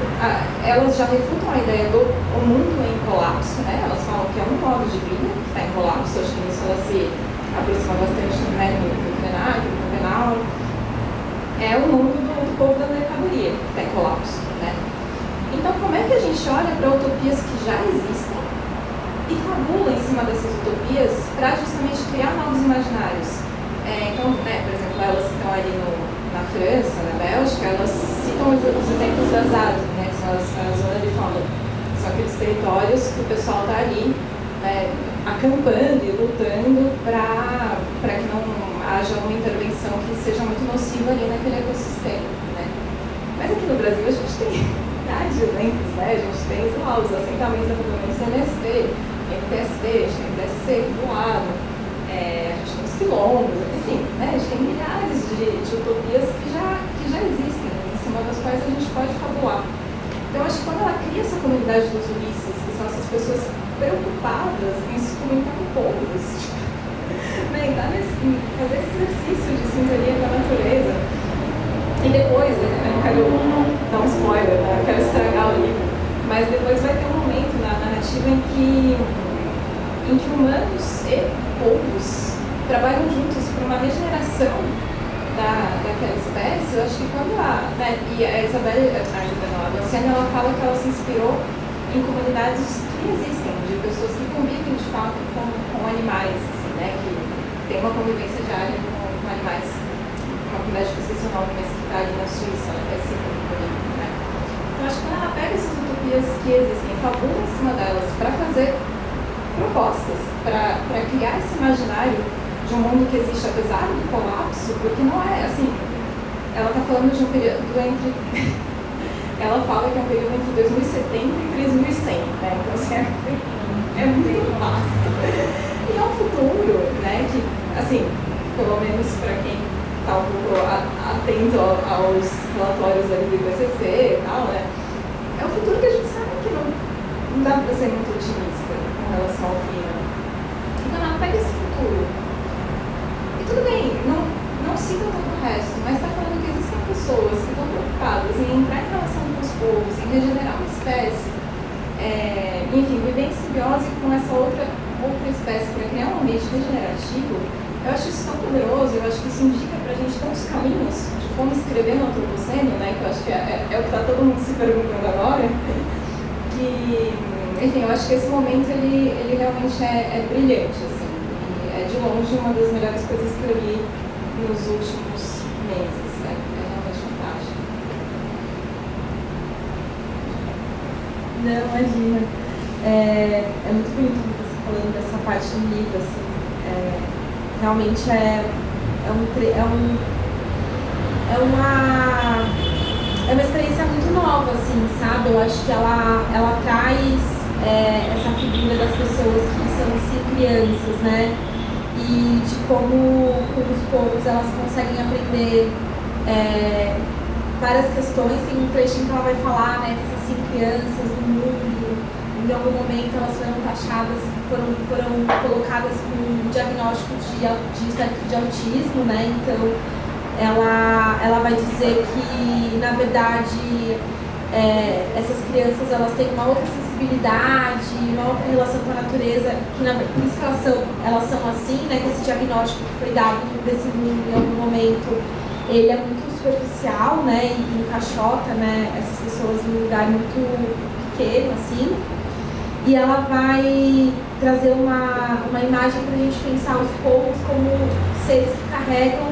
elas já refutam a ideia do mundo em colapso, né? Elas falam que é um modo de vida que está em colapso, acho que nisso ela se aproxima bastante, né, do Krenak, do penal. É o mundo do povo da mercadoria que está em colapso, né? Então, como é que a gente olha para utopias que já existem e fabula em cima dessas utopias para justamente criar novos imaginários? Então, né, por exemplo, elas que estão ali na França, na Bélgica, elas citam os exemplos das ASO, né, que são as zonas de fome. São aqueles territórios que o pessoal está ali, né, acampando e lutando para que não haja uma intervenção que seja muito nociva ali naquele ecossistema, né. Mas aqui no Brasil a gente tem milhares de exemplos, né, a gente tem, sei lá, os assentamentos da MST, MTST, a gente tem MTSC do lado, a gente tem os quilombos, enfim, né, a gente tem milhares de utopias que já existem, em cima das quais a gente pode fabular. Então, acho que quando ela cria essa comunidade dos Ulisses, que são essas pessoas preocupadas em se comunicar com povos, né, fazer esse exercício de sintonia com a natureza, e depois, eu não quero dar um spoiler, né, eu quero estragar o livro, mas depois vai ter um momento na narrativa em que humanos e povos trabalham juntos para uma regeneração daquela espécie. Eu acho que quando e a Isabelle, a Vanciane, ela fala que ela se inspirou em comunidades que existem, de pessoas que convivem de fato com animais, assim, né, que tem uma convivência diária com animais. Uma comunidade que eu esqueci o nome, mas que está ali na Suíça, ela é sempre bonita, né? Então acho que quando ela pega essas utopias que existem, fabula em cima delas para fazer propostas, para criar esse imaginário de um mundo que existe apesar do colapso, porque não é assim, ela está falando de um período entre ela fala que é um período entre 2070 e 3100, né? Então assim, é muito vasto e é um futuro, né, que assim, pelo menos para quem está um pouco atento aos relatórios ali do IPCC e tal, né, é um futuro que a gente sabe que não dá para ser muito otimista com relação ao clima. Então ela pega esse futuro. E tudo bem, não cita todo o resto, mas está falando que existem pessoas que estão preocupadas em entrar em relação com os povos, em regenerar uma espécie, enfim, viver em simbiose com essa outra espécie para criar um ambiente regenerativo. Eu acho isso tão poderoso, eu acho que isso indica pra gente tantos caminhos de como escrever no antropoceno, né, que eu acho que é o que está todo mundo se perguntando agora, que, enfim, eu acho que esse momento ele realmente é brilhante, assim, e é de longe uma das melhores coisas que eu li nos últimos meses, né, é realmente fantástico. Não, imagina. É muito bonito você falando dessa parte do livro, assim. Realmente é uma experiência muito nova, assim, sabe? Eu acho que ela traz essa figura das pessoas que são assim, crianças, né? E de como os povos elas conseguem aprender várias questões. Tem um trechinho que ela vai falar, né, que essas assim, crianças do mundo, em algum momento elas foram taxadas, foram colocadas com um diagnóstico de espectro de autismo, né? Então ela vai dizer que, na verdade, essas crianças elas têm uma outra sensibilidade, uma outra relação com a natureza, que por isso que elas são assim, né? Que esse diagnóstico que foi dado desse mundo em algum momento, ele é muito superficial, né? E encaixota, né, essas pessoas em um lugar muito pequeno, assim. E ela vai trazer uma imagem para a gente pensar os povos como seres que carregam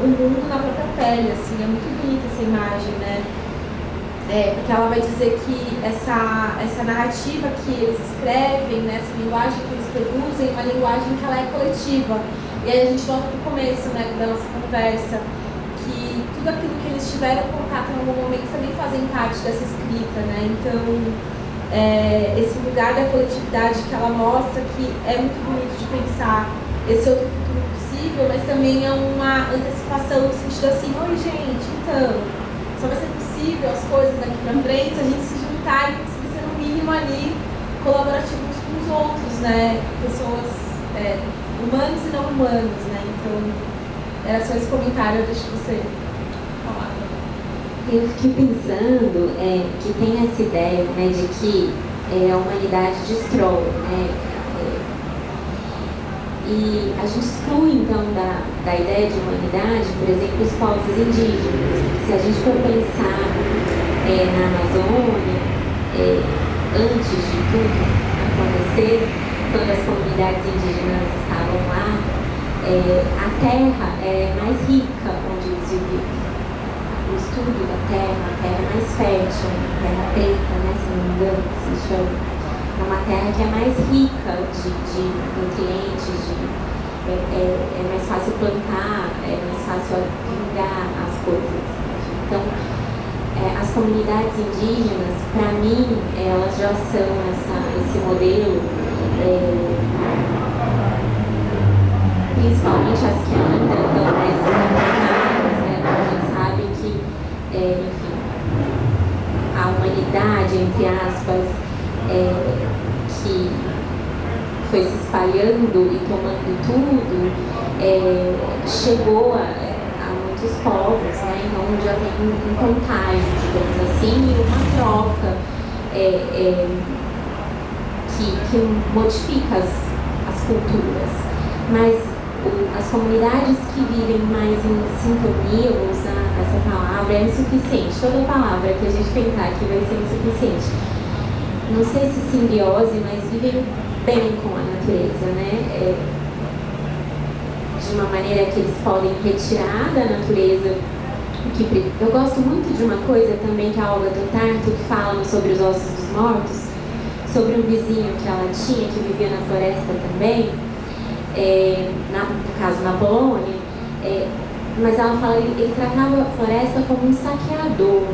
o mundo na própria pele, assim. É muito bonita essa imagem, né? Porque ela vai dizer que essa narrativa que eles escrevem, né, essa linguagem que eles produzem, é uma linguagem que ela é coletiva. E aí a gente volta para o começo, né, da nossa conversa, que tudo aquilo que eles tiveram contato em algum momento também fazem parte dessa escrita, né? Então, esse lugar da coletividade que ela mostra, que é muito bonito de pensar esse outro futuro possível, mas também é uma antecipação no sentido assim, oi gente, então, só vai ser possível as coisas daqui pra frente se a gente se juntar e conseguir ser no mínimo ali colaborativos com os outros, né? Pessoas humanos e não humanos, né? Então, era só esse comentário, eu deixo você falar. Eu fiquei pensando que tem essa ideia, né, de que a humanidade destrói, né? E a gente exclui, então, da ideia de humanidade, por exemplo, os povos indígenas. Se a gente for pensar na Amazônia, antes de tudo acontecer, quando as comunidades indígenas estavam lá, a terra é mais rica onde eles viviam. O estudo da terra, a terra é mais fértil, a terra preta, né, se não me engano, que se chama. É uma terra que é mais rica de nutrientes, é mais fácil plantar, é mais fácil irrigar as coisas. Então, as comunidades indígenas, para mim, elas já são esse modelo, principalmente as que ainda estão mais conectadas, né? A gente sabe que, enfim, a humanidade, entre aspas, que foi se espalhando e tomando tudo, chegou a muitos povos, né? Então já tem um contágio, digamos assim, e uma troca que modifica as culturas. Mas as comunidades que vivem mais em sintonia, vou usar essa palavra, é insuficiente. Toda palavra que a gente tentar aqui vai ser insuficiente. Não sei se simbiose, mas vivem bem com a natureza, né? De uma maneira que eles podem retirar da natureza. Eu gosto muito de uma coisa também que a Olga do Tarto, que fala sobre os ossos dos mortos, sobre um vizinho que ela tinha, que vivia na floresta também, no caso na Polônia, mas ela fala que ele tratava a floresta como um saqueador,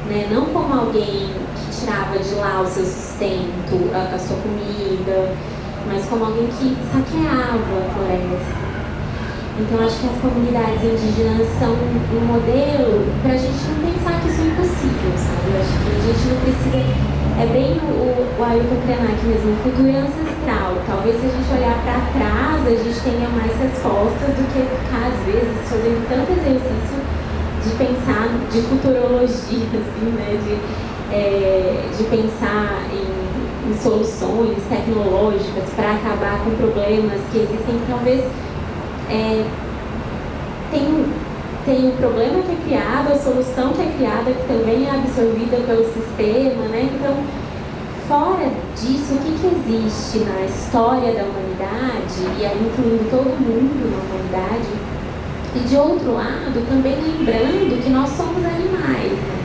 né? Não como alguém que tirava de lá o seu sustento, a sua comida, mas como alguém que saqueava a floresta. Então acho que as comunidades indígenas são um modelo para a gente não pensar que isso é impossível, sabe? Eu acho que a gente não precisa. É bem o Ailton Krenak mesmo, o futuro é ancestral. Talvez se a gente olhar para trás, a gente tenha mais respostas do que ficar, às vezes, fazendo tanto exercício de pensar de futurologia, assim, né? De pensar em soluções tecnológicas para acabar com problemas que existem, que talvez tem o problema que é criado, a solução que é criada, que também é absorvida pelo sistema, né? Então, fora disso, o que existe na história da humanidade, e aí incluindo todo mundo na humanidade, e de outro lado, também lembrando que nós somos animais, né?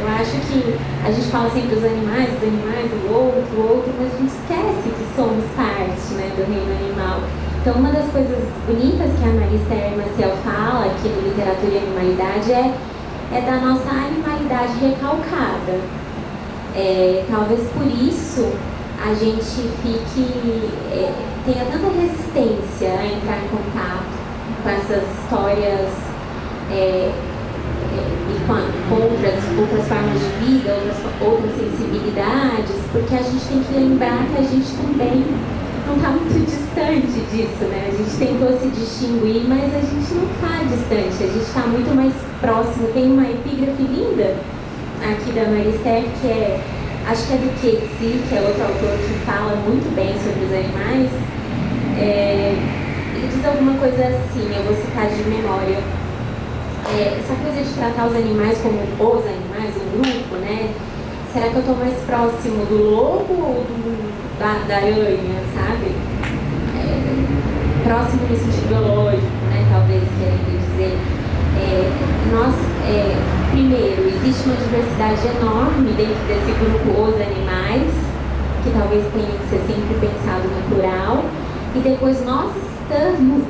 Eu acho que que a gente fala sempre dos animais, o outro, mas a gente esquece que somos parte, né, do reino animal. Então, uma das coisas bonitas que a Maristher Maciel fala aqui no Literatura e Animalidade é da nossa animalidade recalcada. Talvez por isso a gente tenha tanta resistência a entrar em contato com essas histórias e com outras formas de vida, outras sensibilidades, porque a gente tem que lembrar que a gente também não está muito distante disso, né? A gente tentou se distinguir, mas a gente não está distante, a gente está muito mais próximo. Tem uma epígrafe linda aqui da Maristher, que acho que é do Keatsi, que é outro autor que fala muito bem sobre os animais. Ele diz alguma coisa assim, eu vou citar de memória. Essa coisa de tratar os animais como os animais, um grupo, né? Será que eu estou mais próximo do lobo ou da aranha, sabe? Próximo no sentido biológico, né? Talvez querendo dizer. Primeiro, existe uma diversidade enorme dentro desse grupo os animais, que talvez tenha que ser sempre pensado no plural, e depois nós estamos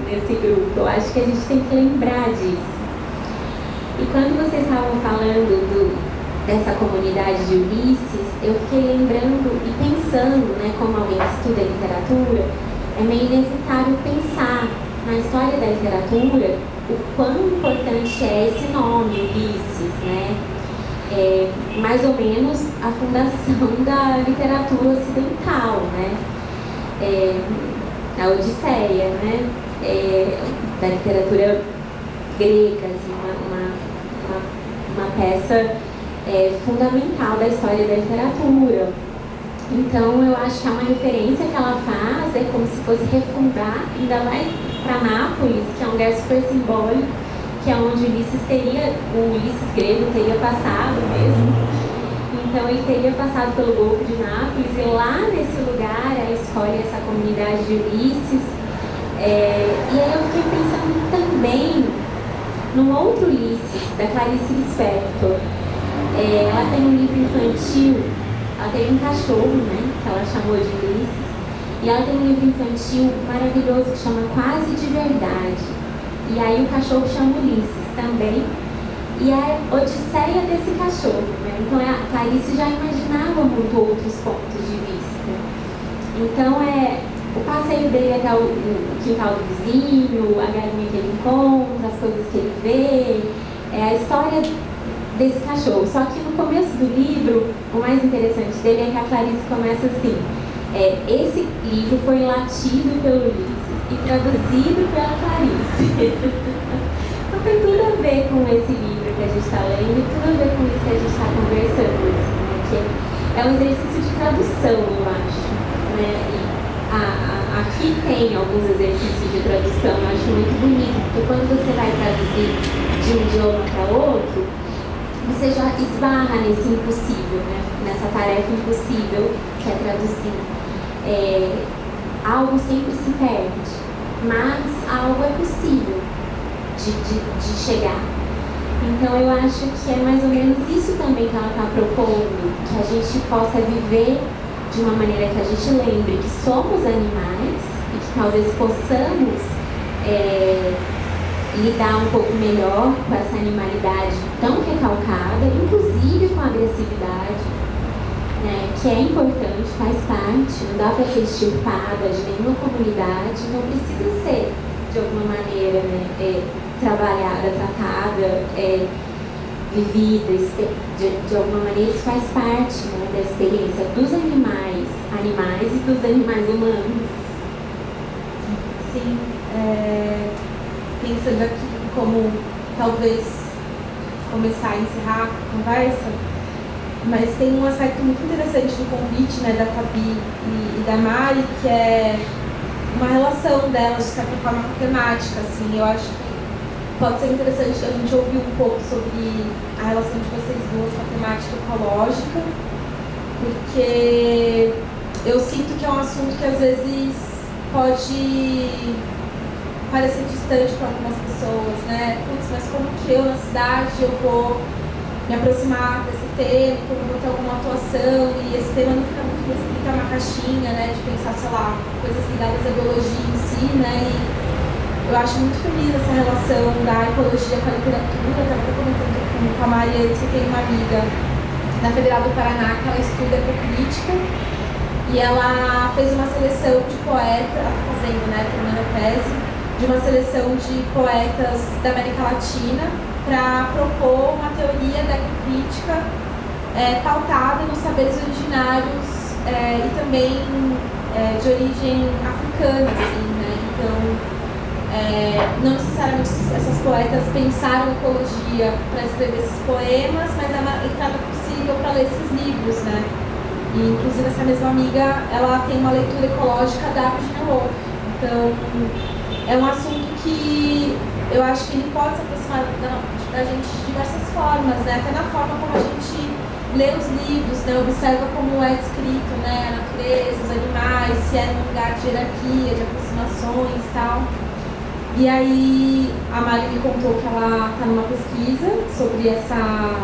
nesse grupo. Eu acho que a gente tem que lembrar disso. E quando vocês estavam falando dessa comunidade de Ulisses, eu fiquei lembrando e pensando, né, como alguém que estuda literatura, é meio inevitável pensar na história da literatura o quão importante é esse nome, Ulisses, né? Mais ou menos a fundação da literatura ocidental, né? A Odisseia, né? Da literatura grega, assim, uma peça fundamental da história da literatura. Então eu acho que é uma referência que ela faz, é como se fosse refundar, ainda vai para Nápoles, que é um lugar super simbólico, que é onde o Ulisses grego teria passado mesmo. Então ele teria passado pelo Golfo de Nápoles, e lá nesse lugar ela escolhe essa comunidade de Ulisses. E aí eu fiquei pensando também num outro Ulisses, da Clarice Lispector. Ela tem um livro infantil, ela tem um cachorro, né, que ela chamou de Ulisses, e ela tem um livro infantil maravilhoso que chama Quase de Verdade. E aí o cachorro chama Ulisses também, e é a odisseia desse cachorro, né? Então a Clarice já imaginava muito outros pontos de vista. Então o passeio dele até o quintal do vizinho, a galinha que ele encontra, as coisas que ele vê, a história desse cachorro. Só que no começo do livro, o mais interessante dele é que a Clarice começa assim: esse livro foi latido pelo Ulisses e traduzido pela Clarice. Então tem tudo a ver com esse livro que a gente está lendo e tudo a ver com isso que a gente está conversando, assim, né? Que é um exercício de tradução, eu acho, né? E aqui tem alguns exercícios de tradução, eu acho muito bonito, porque quando você vai traduzir de um idioma para outro, você já esbarra nesse impossível, né? Nessa tarefa impossível que é traduzir. Algo sempre se perde, mas algo é possível de chegar. Então eu acho que é mais ou menos isso também que ela está propondo, que a gente possa viver de uma maneira que a gente lembre que somos animais e que talvez possamos lidar um pouco melhor com essa animalidade tão recalcada, inclusive com a agressividade, né, que é importante, faz parte, não dá para ser extirpada de nenhuma comunidade, não precisa ser, de alguma maneira, né, trabalhada, tratada, vivida, de alguma maneira isso faz parte, né, da experiência dos animais e dos animais humanos. Sim, pensando aqui como talvez começar a encerrar a conversa, mas tem um aspecto muito interessante do convite, né, da Fabi e da Mari, que é uma relação delas, de certa forma, com temática, assim. Eu acho que pode ser interessante a gente ouvir um pouco sobre a relação de vocês duas com a temática ecológica, porque eu sinto que é um assunto que às vezes pode parecer distante para algumas pessoas, né? Putz, mas como que eu na cidade eu vou me aproximar desse ter, como eu vou ter alguma atuação, e esse tema não fica muito restrito a uma caixinha, né, de pensar, sei lá, coisas ligadas à biologia em si, né, e eu acho muito feliz essa relação da ecologia com a literatura. Eu estava comentando com a Maria antes que tem uma amiga na Federal do Paraná que ela estuda ecocrítica, e ela fez uma seleção de poetas, ela está fazendo, né, terminando a tese, de uma seleção de poetas da América Latina para propor uma teoria da ecocrítica pautada nos saberes originários e também de origem africana, assim, né? Então, não necessariamente essas poetas pensaram ecologia para escrever esses poemas, mas é uma entrada possível para ler esses livros, né? E, inclusive, essa mesma amiga, ela tem uma leitura ecológica da Virginia Woolf. Então, é um assunto que eu acho que ele pode se aproximar da gente de diversas formas, né? Até na forma como a gente lê os livros, né? Observa como é descrito, né? A natureza, os animais, se é num lugar de hierarquia, de aproximações e tal. E aí a Mari me contou que ela está numa pesquisa sobre essa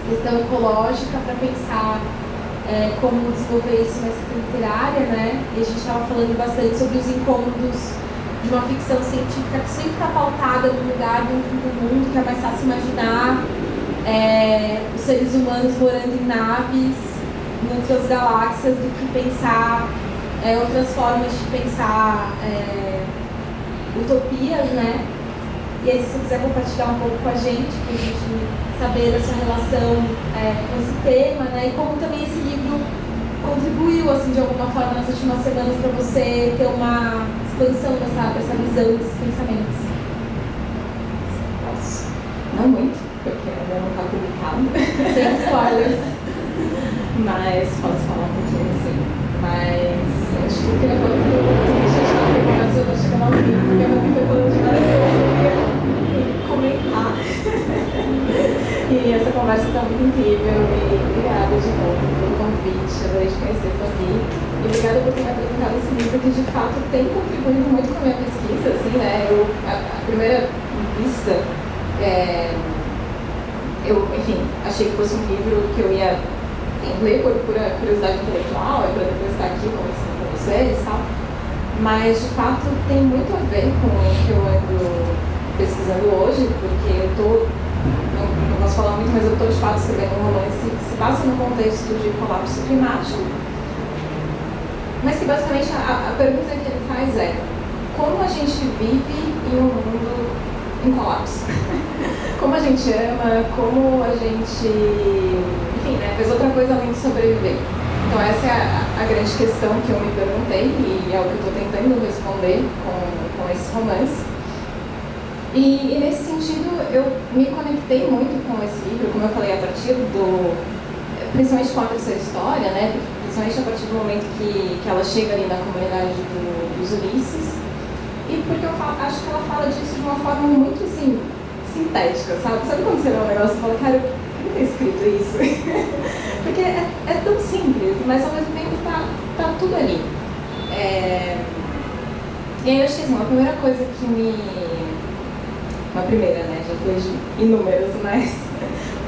questão ecológica para pensar como desenvolver isso na escrita literária, né? E a gente estava falando bastante sobre os incômodos de uma ficção científica que sempre está pautada num lugar de um fim do mundo, que é mais fácil imaginar os seres humanos morando em naves em outras galáxias do que pensar outras formas de pensar utopias, né? E aí, se você quiser compartilhar um pouco com a gente, para a gente saber da sua relação com esse tema, né? E como também esse livro contribuiu, assim, de alguma forma, nas últimas semanas para você ter uma expansão dessa visão, desses pensamentos. Posso? Não muito, porque ainda não está publicado. Sem spoilers. Mas posso falar um pouquinho assim. Mas acho que eu queria falar que eu estou chegando ao fim, porque eu não falando de várias coisas que eu queria comentar. E essa conversa está muito incrível, e obrigada de novo pelo convite, adorei te conhecer, Fabi. E obrigada por ter me apresentado esse livro, que de fato tem contribuído muito com a minha pesquisa, assim, né? A primeira vista, eu, enfim, achei que fosse um livro que eu ia ler por pura curiosidade intelectual, para depois estar aqui conversando com vocês e tal. Mas, de fato, tem muito a ver com o que eu ando pesquisando hoje, porque eu estou, não posso falar muito, mas eu estou, de fato, escrevendo um romance que se passa no contexto de colapso climático, mas que, basicamente, a pergunta que ele faz é: como a gente vive em um mundo em colapso? Como a gente ama, como a gente, enfim, né, fez outra coisa além de sobreviver. Então essa é a grande questão que eu me perguntei, e é o que eu estou tentando responder com esse romance. E nesse sentido eu me conectei muito com esse livro, como eu falei, a partir principalmente com a terceira história, né, principalmente a partir do momento que ela chega ali na comunidade dos Ulisses, e porque eu acho que ela fala disso de uma forma muito, assim, sintética, sabe? Sabe quando você lê um negócio e fala, cara, eu queria ter escrito isso? Porque é tão simples, mas ao mesmo tempo tá tudo ali. E aí eu acho que, assim, uma primeira coisa que uma primeira, né, já foi de inúmeras, mas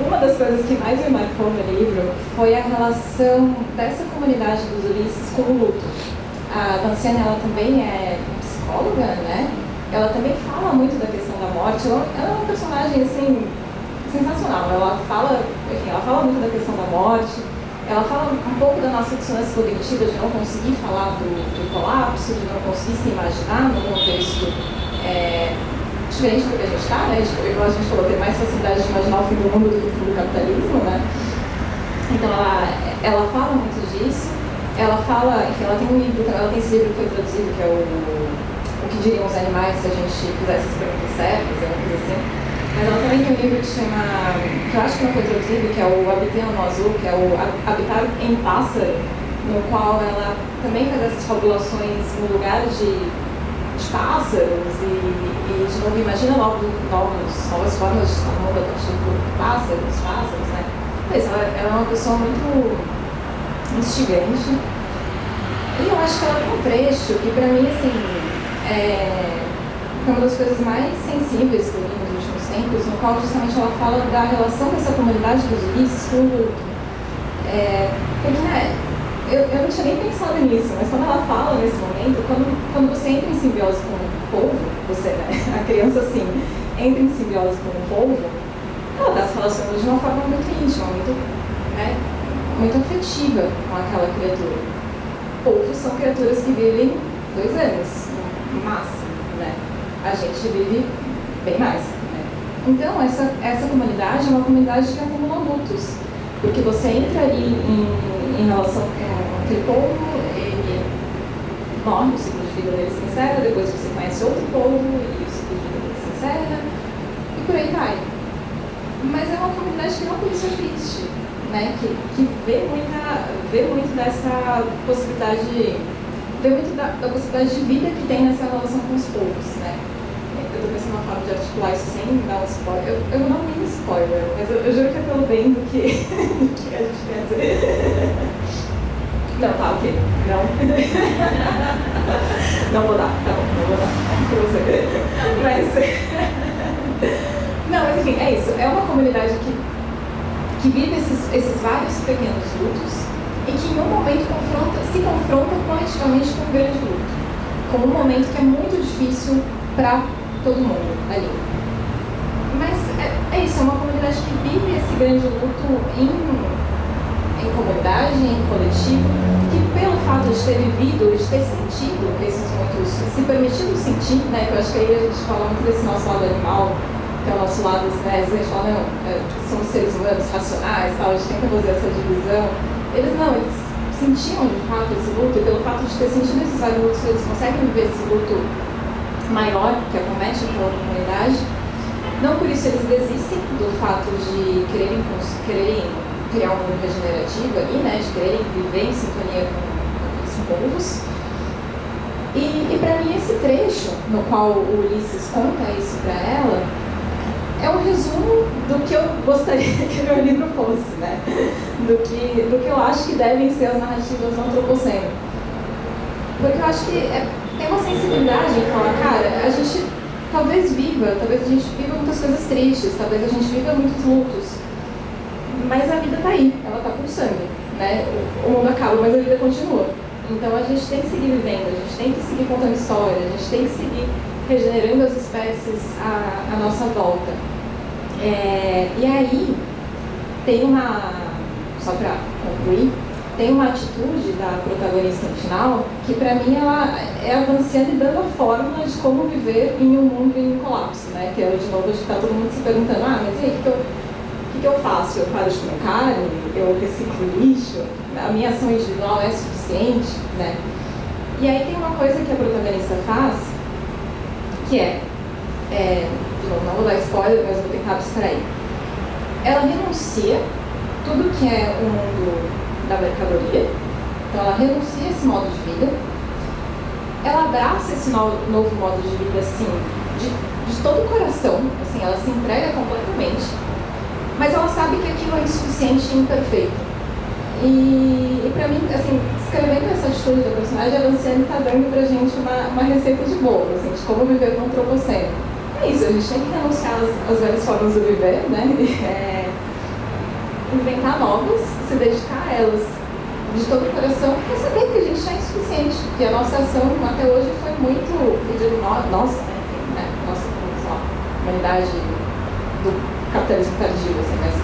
uma das coisas que mais me marcou no livro foi a relação dessa comunidade dos Ulisses com o luto. A Vanciane, ela também é psicóloga, né? Ela também fala muito da questão da morte. Ela é uma personagem, assim, sensacional. Ela fala muito da questão da morte. Ela fala um pouco da nossa dissonância cognitiva, de não conseguir falar do colapso, de não conseguir se imaginar num contexto diferente do que a gente está, né? Igual a gente falou, ter mais facilidade de imaginar o fim do mundo do que o fim do capitalismo, né? Então ela fala muito disso. Ela fala, enfim, ela tem um livro, ela tem esse livro que foi traduzido, que é o que diriam os animais se a gente fizesse as perguntas certas, alguma coisa assim. Mas ela também tem um livro que chama, que eu acho que não foi traduzido, que é o Habitando no Azul, que é o Habitar em Pássaro, no qual ela também faz essas fabulações no lugar de pássaros e de novo, imagina novas formas de estar no mundo a partir do pássaros, né? Mas ela é uma pessoa muito instigante. E eu acho que ela tem um trecho que, pra mim, assim, é uma das coisas mais sensíveis que eu li nos últimos exemplos, no qual justamente ela fala da relação dessa comunidade dos Ulisses com o luto. Porque, né, eu não tinha nem pensado nisso, mas quando ela fala nesse momento, quando você entra em simbiose com o povo, você, né, a criança assim, entra em simbiose com o povo, ela está se relacionando de uma forma muito íntima, muito afetiva com aquela criatura. Povos são criaturas que vivem 2 anos, no máximo, né? A gente vive bem mais, né? Então, essa comunidade é uma comunidade que acumula lutos, porque você entra ali em relação com aquele povo, ele morre, o ciclo de vida dele se encerra, depois você conhece outro povo e o ciclo de vida dele se encerra, e por aí vai. Mas é uma comunidade que não por isso é triste, né? Que vê muito dessa possibilidade, vê muito da possibilidade de vida que tem nessa relação com os povos, né? Eu estou pensando uma forma de articular isso sem dar um spoiler. Eu vou dar um mini spoiler, mas eu juro que é pelo bem do que a gente quer dizer. Não, tá, ok. Não. Não vou dar, tá bom, não vou dar. Pra você. Mas enfim, é isso. É uma comunidade que vive esses vários pequenos lutos e que em um momento se confronta coletivamente com um grande luto. Com um momento que é muito difícil para todo mundo ali. Mas é isso, é uma comunidade que vive esse grande luto em comunidade, em coletivo, que pelo fato de ter vivido, de ter sentido esses muitos, se permitido sentir, né, que eu acho que aí a gente fala muito desse nosso lado animal, que é o nosso lado, né, a gente fala, não, somos seres humanos racionais, tal, a gente tem que fazer essa divisão. Eles sentiam de fato esse luto, e pelo fato de ter sentido esses vários lutos, eles conseguem viver esse luto maior que acomete aquela comunidade. Não por isso eles desistem do fato de quererem criar um mundo regenerativo ali, né, de quererem viver em sintonia com os povos. E para mim esse trecho, no qual o Ulisses conta isso para ela, é um resumo do que eu gostaria que o meu livro fosse, né? Do que eu acho que devem ser as narrativas do antropoceno. Porque eu acho que tem uma sensibilidade em falar, cara, a gente talvez a gente viva muitas coisas tristes, talvez a gente viva muitos lutos, mas a vida tá aí, ela tá pulsando, né? O mundo acaba, mas a vida continua. Então a gente tem que seguir vivendo, a gente tem que seguir contando história, a gente tem que seguir regenerando as espécies à nossa volta. E aí, só para concluir, tem uma atitude da protagonista no final que para mim ela é avançando e dando a fórmula de como viver em um mundo em colapso, né? Que de novo está todo mundo se perguntando, mas e aí, o que eu faço? Eu paro de comer carne? Eu reciclo lixo? A minha ação individual é suficiente? Né? E aí tem uma coisa que a protagonista faz, que de novo, não vou dar spoiler, mas vou tentar abstrair. Ela renuncia tudo que é o mundo da mercadoria, então ela renuncia a esse modo de vida, ela abraça esse novo modo de vida, assim, de todo o coração, assim, ela se entrega completamente, mas ela sabe que aquilo é insuficiente e imperfeito. E pra mim, assim, escrevendo essa atitude da personagem, a Luciane está dando pra gente uma receita de bolo, assim, de como viver no antropoceno. É isso, a gente tem que renunciar às velhas formas de viver, né? Inventar novas, se dedicar a elas de todo o coração, e saber que a gente é insuficiente, que a nossa ação até hoje foi muito, eu digo, nossa, né? Nossa, sei lá, humanidade do capitalismo tardio, assim, mas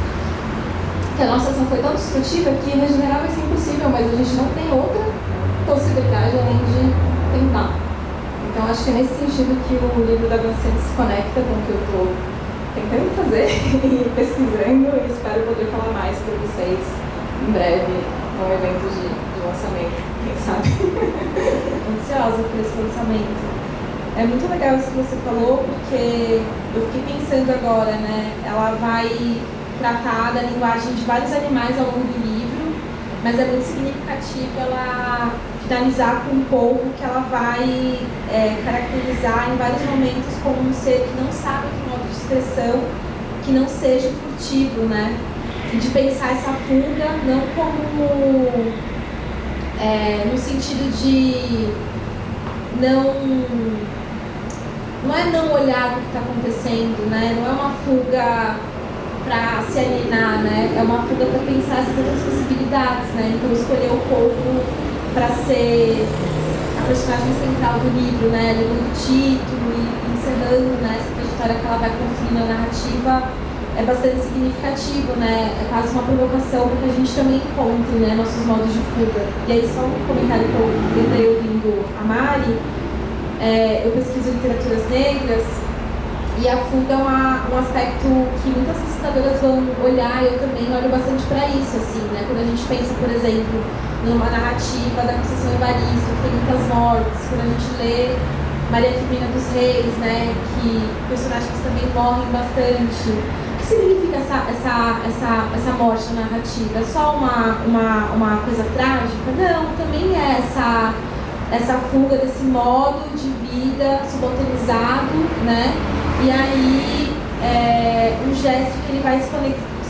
que a nossa ação foi tão destrutiva que regenerar vai ser impossível, mas a gente não tem outra possibilidade além de tentar. Então acho que é nesse sentido que o livro da Graciane se conecta com o que eu estou tentando fazer e pesquisando, e espero poder falar mais para vocês em breve num evento de lançamento, quem sabe. Ansiosa por esse lançamento. É muito legal isso que você falou, porque eu fiquei pensando agora, né? Ela vai tratar da linguagem de vários animais ao longo do livro, mas é muito significativo ela finalizar com um povo que ela vai caracterizar em vários momentos como um ser que não sabe outro modo de expressão, que não seja furtivo, né? E de pensar essa fuga não como no sentido de não não é não olhar o que está acontecendo, né? Não é uma fuga para se alienar, né? É uma fuga para pensar essas outras possibilidades, né? Então escolher o povo para ser a personagem central do livro, né? Levando o título e encerrando, né, essa trajetória que ela vai construindo a narrativa é bastante significativo, né? É quase uma provocação para que a gente também encontre, né, nossos modos de fuga. E aí só um comentário que eu lembrei ouvindo a Mari, eu pesquiso literaturas negras e a fuga é um aspecto que muitas pesquisadoras vão olhar, eu também olho bastante para isso, assim, né? Quando a gente pensa, por exemplo, numa narrativa da Conceição Evaristo, que tem muitas mortes, quando a gente lê Maria Firmina dos Reis, né, que personagens também morrem bastante. O que significa essa morte na narrativa? É só uma coisa trágica? Não, também é essa fuga desse modo de vida subalternizado, né? E aí um gesto que ele vai se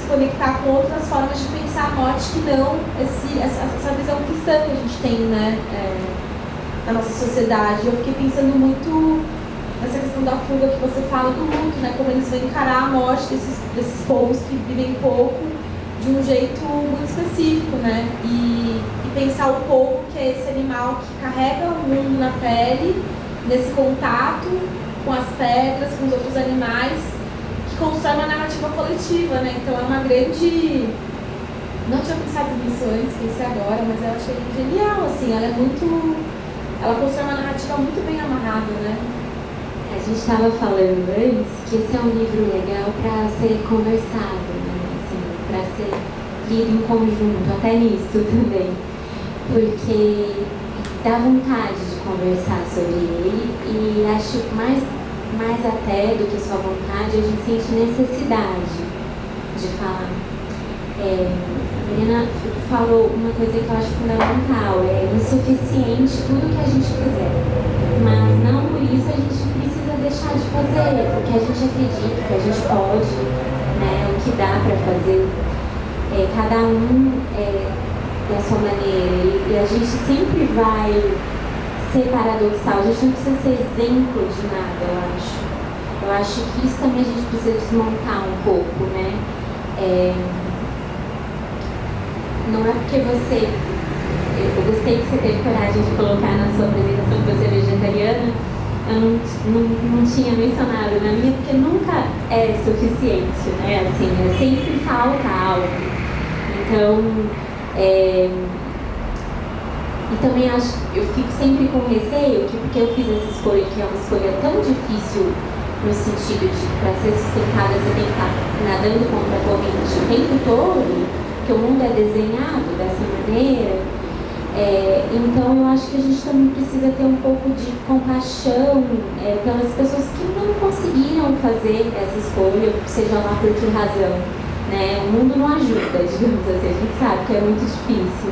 conectar com outras formas de pensar a morte que não essa visão cristã que a gente tem, né, na nossa sociedade. Eu fiquei pensando muito nessa questão da fuga que você fala do luto, né, como eles vão encarar a morte desses povos que vivem pouco de um jeito muito específico, né, e pensar o povo, que é esse animal que carrega o mundo na pele, nesse contato com as pedras, com os outros animais, que constrói uma narrativa coletiva, né? Então é uma grande... Não tinha pensado nisso antes, pensei agora, mas eu achei genial, assim, ela constrói uma narrativa muito bem amarrada, né? A gente estava falando antes que esse é um livro legal para ser conversado, né? Assim, para ser lido em conjunto, até nisso também. Porque dá vontade de conversar sobre ele e acho mais até do que só vontade, a gente sente necessidade de falar. A Helena falou uma coisa que eu acho fundamental, é insuficiente tudo que a gente fizer, mas não por isso a gente precisa deixar de fazer, porque a gente acredita que a gente pode, né, o que dá para fazer, cada um da sua maneira, e a gente sempre vai ser paradoxal, a gente não precisa ser exemplo de nada, eu acho. Eu acho que isso também a gente precisa desmontar um pouco, né? Não é porque você... Eu gostei que você teve coragem de colocar na sua apresentação que você é vegetariana. Eu não tinha mencionado na minha, porque nunca é suficiente, né? Assim, sempre falta algo. Então, e também eu fico sempre com receio que, porque eu fiz essa escolha, que é uma escolha tão difícil no sentido de, para ser sustentável, você tem que estar nadando contra a corrente o tempo todo, porque o mundo é desenhado dessa maneira. Então eu acho que a gente também precisa ter um pouco de compaixão pelas pessoas que não conseguiram fazer essa escolha, seja lá por que razão, né? O mundo não ajuda, digamos assim, a gente sabe que é muito difícil.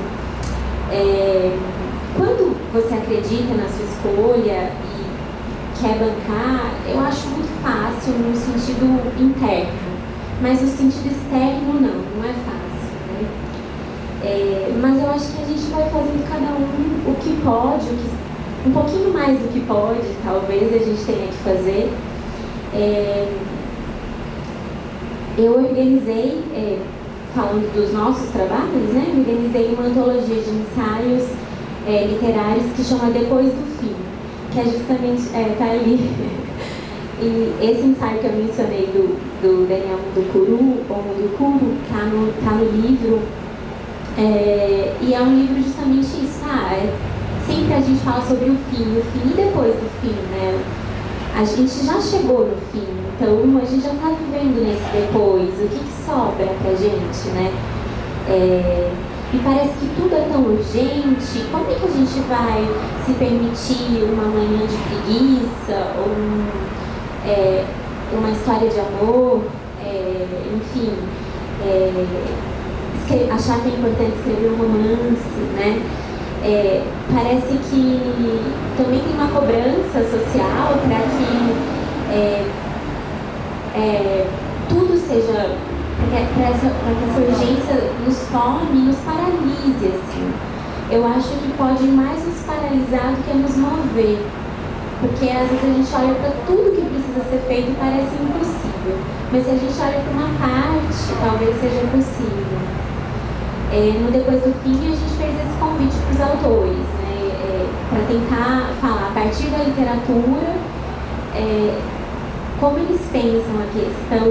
Quando você acredita na sua escolha e quer bancar, eu acho muito fácil no sentido interno, mas no sentido externo não é fácil, né? Mas eu acho que a gente vai fazendo cada um o que pode, um pouquinho mais do que pode, talvez a gente tenha que fazer. Eu organizei, falando dos nossos trabalhos, né? Eu organizei uma antologia de ensaios literários que chama Depois do Fim, que é justamente, tá ali. E esse ensaio que eu mencionei do Daniel Mudukuru, ou Mudukuru, tá no livro, e é um livro justamente isso, sempre a gente fala sobre o fim e depois do fim, né? A gente já chegou no fim, então a gente já está vivendo nesse depois, o que sobra pra gente, né? E parece que tudo é tão urgente, como é que a gente vai se permitir uma manhã de preguiça, ou uma história de amor, enfim, achar que é importante escrever um romance, né? Parece que também tem uma cobrança social para que tudo seja, para que essa urgência nos tome, nos paralise, assim. Eu acho que pode mais nos paralisar do que nos mover. Porque às vezes a gente olha para tudo que precisa ser feito e parece impossível. Mas se a gente olha para uma parte, talvez seja possível. No Depois do Fim, a gente fez esse convite para os autores, né? Para tentar falar a partir da literatura como eles pensam a questão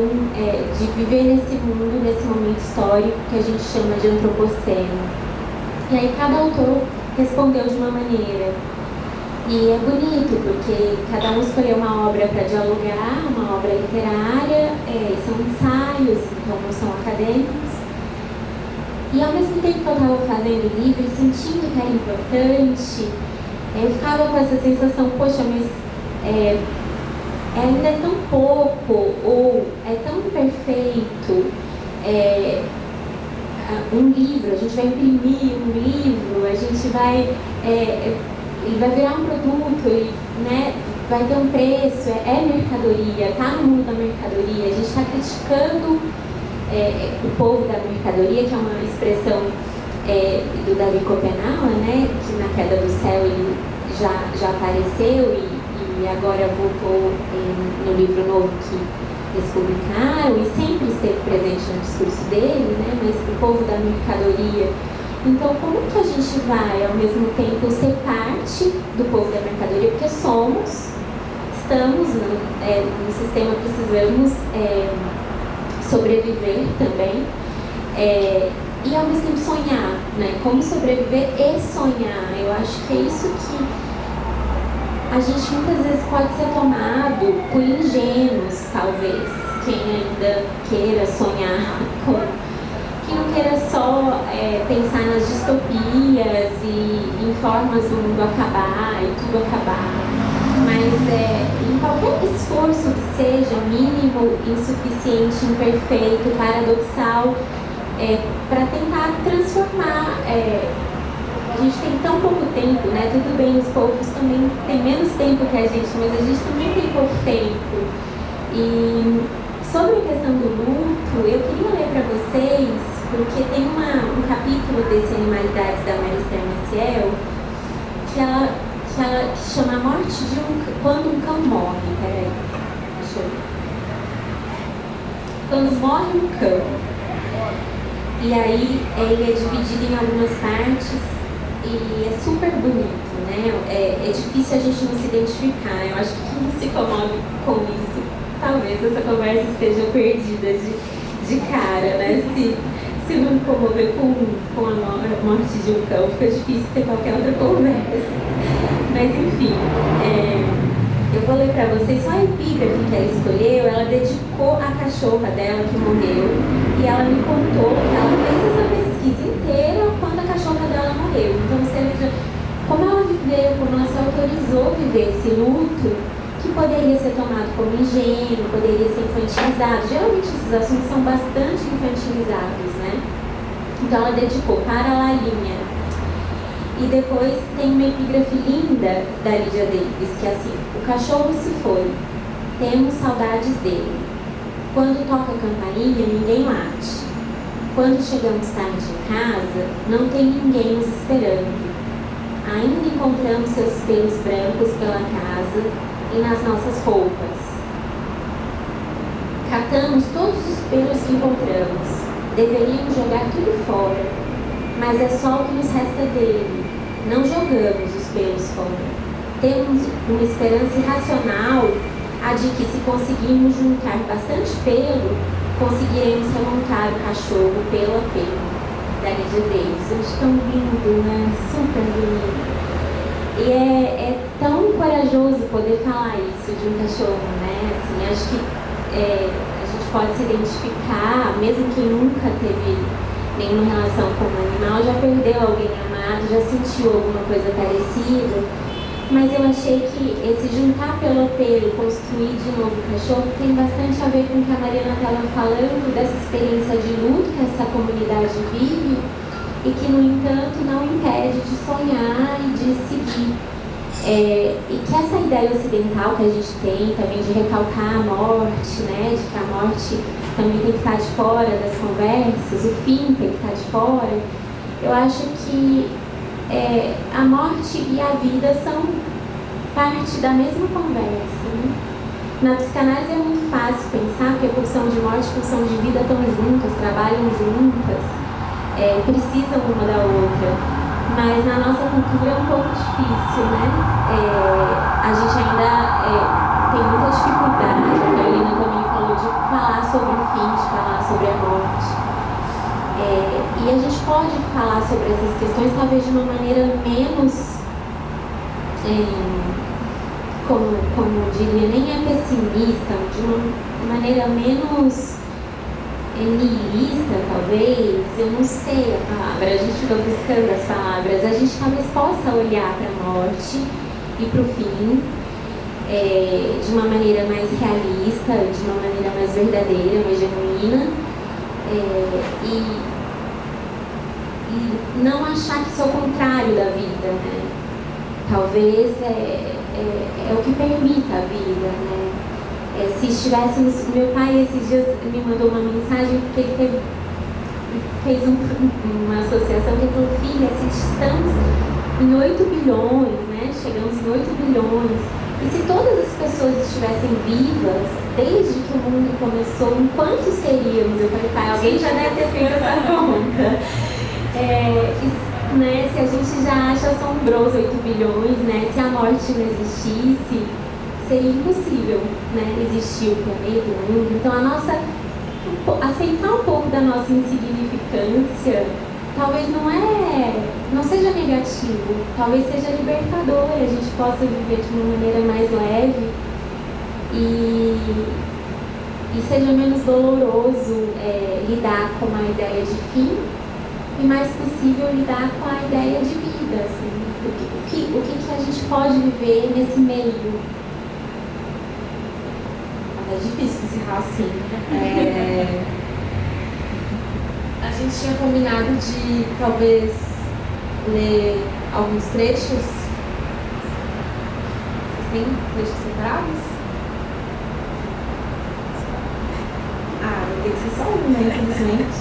de viver nesse mundo, nesse momento histórico que a gente chama de antropoceno. E aí cada autor respondeu de uma maneira. E é bonito, porque cada um escolheu uma obra para dialogar, uma obra literária, são ensaios, então não são acadêmicos. E ao mesmo tempo que eu estava fazendo o livro, sentindo que era importante, eu ficava com essa sensação, poxa, mas ainda é tão pouco, ou é tão perfeito. Um livro, a gente vai imprimir um livro, a gente vai... ele vai virar um produto, ele, né, vai ter um preço, é mercadoria, está no mundo da mercadoria. A gente está criticando o povo da mercadoria, que é uma expressão do Davi Copenau, né, que na Queda do Céu ele já apareceu e agora voltou no livro novo que eles publicaram e sempre esteve presente no discurso dele, né, mas o povo da mercadoria. Então, como que a gente vai, ao mesmo tempo, ser parte do povo da mercadoria? Porque estamos no sistema, precisamos sobreviver também, e ao mesmo tempo sonhar, né? Como sobreviver e sonhar. Eu acho que é isso que a gente muitas vezes pode ser tomado por ingênuos, talvez, quem ainda queira sonhar que não queira só pensar nas distopias e em formas do mundo acabar e tudo acabar, mas em qualquer esforço que seja mínimo, insuficiente, imperfeito, paradoxal, para tentar transformar. A gente tem tão pouco tempo, né? Tudo bem, os povos também têm menos tempo que a gente, mas a gente também tem pouco tempo. E sobre a questão do luto, eu queria ler para vocês, porque tem um capítulo desse Animalidades da Maristela Maciel que chama A Morte de Quando um Cão Morre. Peraí, deixa eu ver. Quando morre um cão. E aí ele é dividido em algumas partes e é super bonito, né? É difícil a gente não se identificar. Eu acho que quem não se comove com isso, talvez essa conversa esteja perdida de cara, né? Se não me comover com a morte de um cão, fica difícil ter qualquer outra conversa. Mas enfim, eu vou ler para vocês só a epígrafe que ela escolheu. Ela dedicou a cachorra dela que morreu e ela me contou que ela fez essa pesquisa inteira quando a cachorra dela morreu. Então você veja como ela viveu, como ela se autorizou viver esse luto, que poderia ser tomado como ingênuo, poderia ser infantilizado. Geralmente esses assuntos são bastante infantilizados, né? Então ela dedicou para a Lalinha. E depois tem uma epígrafe linda da Lídia Davis, que é assim: o cachorro se foi, temos saudades dele. Quando toca a campainha, ninguém late. Quando chegamos tarde em casa, não tem ninguém nos esperando. Ainda encontramos seus pelos brancos pela casa e nas nossas roupas. Catamos todos os pelos que encontramos. Deveríamos jogar tudo fora, mas é só o que nos resta dele. Não jogamos os pelos fora. Temos uma esperança irracional a de que, se conseguirmos juntar bastante pelo, conseguiremos remontar o cachorro pelo a pelo. Da Lídia Davis. Eu acho tão lindo, né? Super bonito. E é tão corajoso poder falar isso de um cachorro, né? Assim, acho que a gente pode se identificar, mesmo quem nunca teve nenhuma relação com um animal, já perdeu alguém amado, já sentiu alguma coisa parecida. Mas eu achei que esse juntar pelo pelo, construir de novo o cachorro, tem bastante a ver com o que a Mariana estava falando, dessa experiência de luto que essa comunidade vive e que, no entanto, não impede de sonhar e de seguir. E que essa ideia ocidental que a gente tem também de recalcar a morte, né, de que a morte também tem que estar de fora das conversas, o fim tem que estar de fora, eu acho que a morte e a vida são parte da mesma conversa, né? Na psicanálise é muito fácil pensar que a pulsão de morte e a pulsão de vida estão juntas, trabalham juntas, precisam uma da outra. Mas na nossa cultura é um pouco difícil, né? A gente ainda tem muita dificuldade, a Carolina também falou, de falar sobre o fim, de falar sobre a morte. E a gente pode falar sobre essas questões talvez de uma maneira menos, como eu diria, nem é pessimista, de uma maneira menos nihilista, talvez, eu não sei a palavra, a gente fica buscando as palavras, a gente talvez possa olhar para a morte e para o fim de uma maneira mais realista, de uma maneira mais verdadeira, mais genuína, e não achar que isso é o contrário da vida, né? Talvez é o que permita a vida, né? Se estivéssemos... Meu pai esses dias me mandou uma mensagem porque ele fez uma associação que ele falou: filha, se estamos em 8 bilhões, né? Chegamos em 8 bilhões. E se todas as pessoas estivessem vivas, desde que o mundo começou, em quantos seríamos? Eu falei: pai, alguém já deve ter feito essa conta. Né, se a gente já acha assombroso 8 bilhões, né, se a morte não existisse, seria impossível, né, existir o planeta, o mundo. Então aceitar um pouco da nossa insignificância talvez não seja negativo, talvez seja libertador, a gente possa viver de uma maneira mais leve e seja menos doloroso lidar com a ideia de fim, e mais possível lidar com a ideia de vida, assim, o que a gente pode viver nesse meio. É difícil encerrar assim. A gente tinha combinado de talvez ler alguns trechos. Vocês têm trechos separados? Tem que ser só um, né, infelizmente.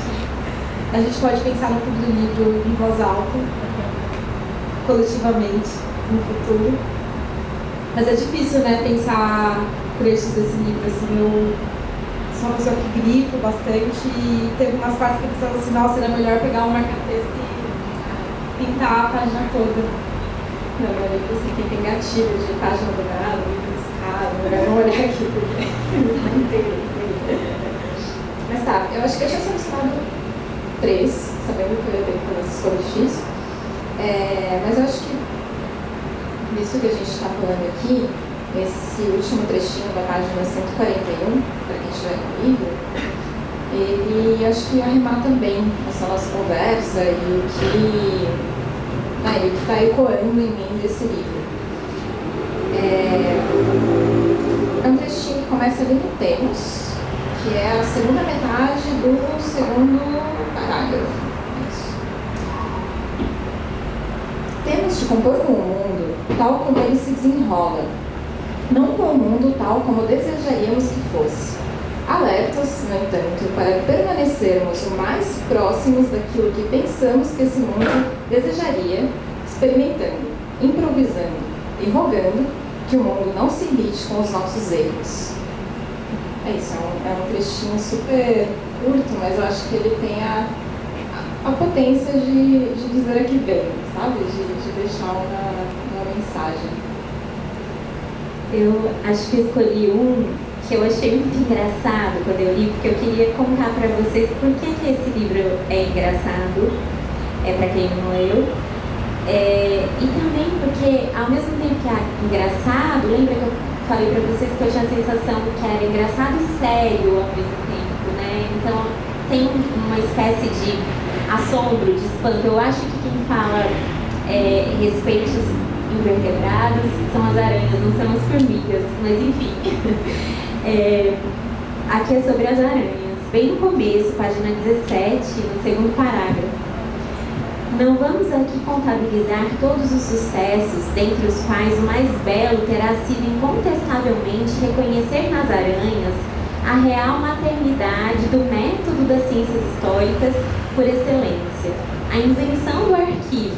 A gente pode pensar no Clube do Livro em voz alta, coletivamente, no futuro. Mas é difícil, né, pensar trechos desse livro, assim. Eu sou uma pessoa que grifo bastante e teve umas partes que eu pensava assim: nossa, era melhor pegar um marca-texto e pintar a página toda. Não, eu pensei que tem gatilho de página dobrada, riscada, melhor não olhar aqui porque não entendi. Mas tá, eu acho que eu tinha selecionado 3, sabendo que eu ia ter que fazer essa escolha difícil. Mas eu acho que, visto que a gente está falando aqui, esse último trechinho da página 141, para quem estiver no livro, ele acho que arremata bem essa nossa conversa e o que está ecoando em mim desse livro. É um trechinho que começa ali no Temos, que é a segunda metade do segundo parágrafo. Temos de compor com o mundo tal como ele se desenrola, não com o mundo tal como desejaríamos que fosse. Alertas, no entanto, para permanecermos o mais próximos daquilo que pensamos que esse mundo desejaria, experimentando, improvisando e rogando que o mundo não se irrite com os nossos erros. É isso, é um trechinho super curto, mas eu acho que ele tem a potência de dizer a que vem, sabe? De deixar uma mensagem. Eu acho que eu escolhi um que eu achei muito engraçado quando eu li, porque eu queria contar para vocês por que esse livro é engraçado, para quem não leu. E também porque, ao mesmo tempo que é engraçado, lembra que eu falei para vocês que eu tinha a sensação que era engraçado e sério ao mesmo tempo, né? Então tem uma espécie de assombro, de espanto. Eu acho que quem fala respeite os invertebrados são as aranhas, não são as formigas, mas enfim. Aqui é sobre as aranhas. Bem no começo, página 17, no segundo parágrafo. Não vamos aqui contabilizar todos os sucessos, dentre os quais o mais belo terá sido incontestavelmente reconhecer nas aranhas a real maternidade do método das ciências históricas por excelência, a invenção do arquivo,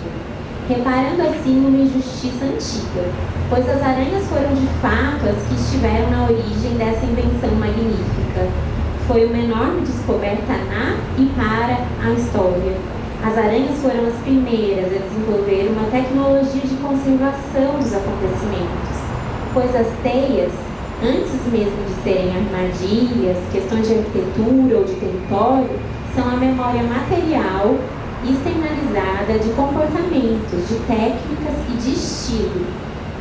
reparando assim uma injustiça antiga, pois as aranhas foram de fato as que estiveram na origem dessa invenção magnífica. Foi uma enorme descoberta na e para a história. As aranhas foram as primeiras a desenvolver uma tecnologia de conservação dos acontecimentos, pois as teias, antes mesmo de serem armadilhas, questões de arquitetura ou de território, são a memória material externalizada de comportamentos, de técnicas e de estilo,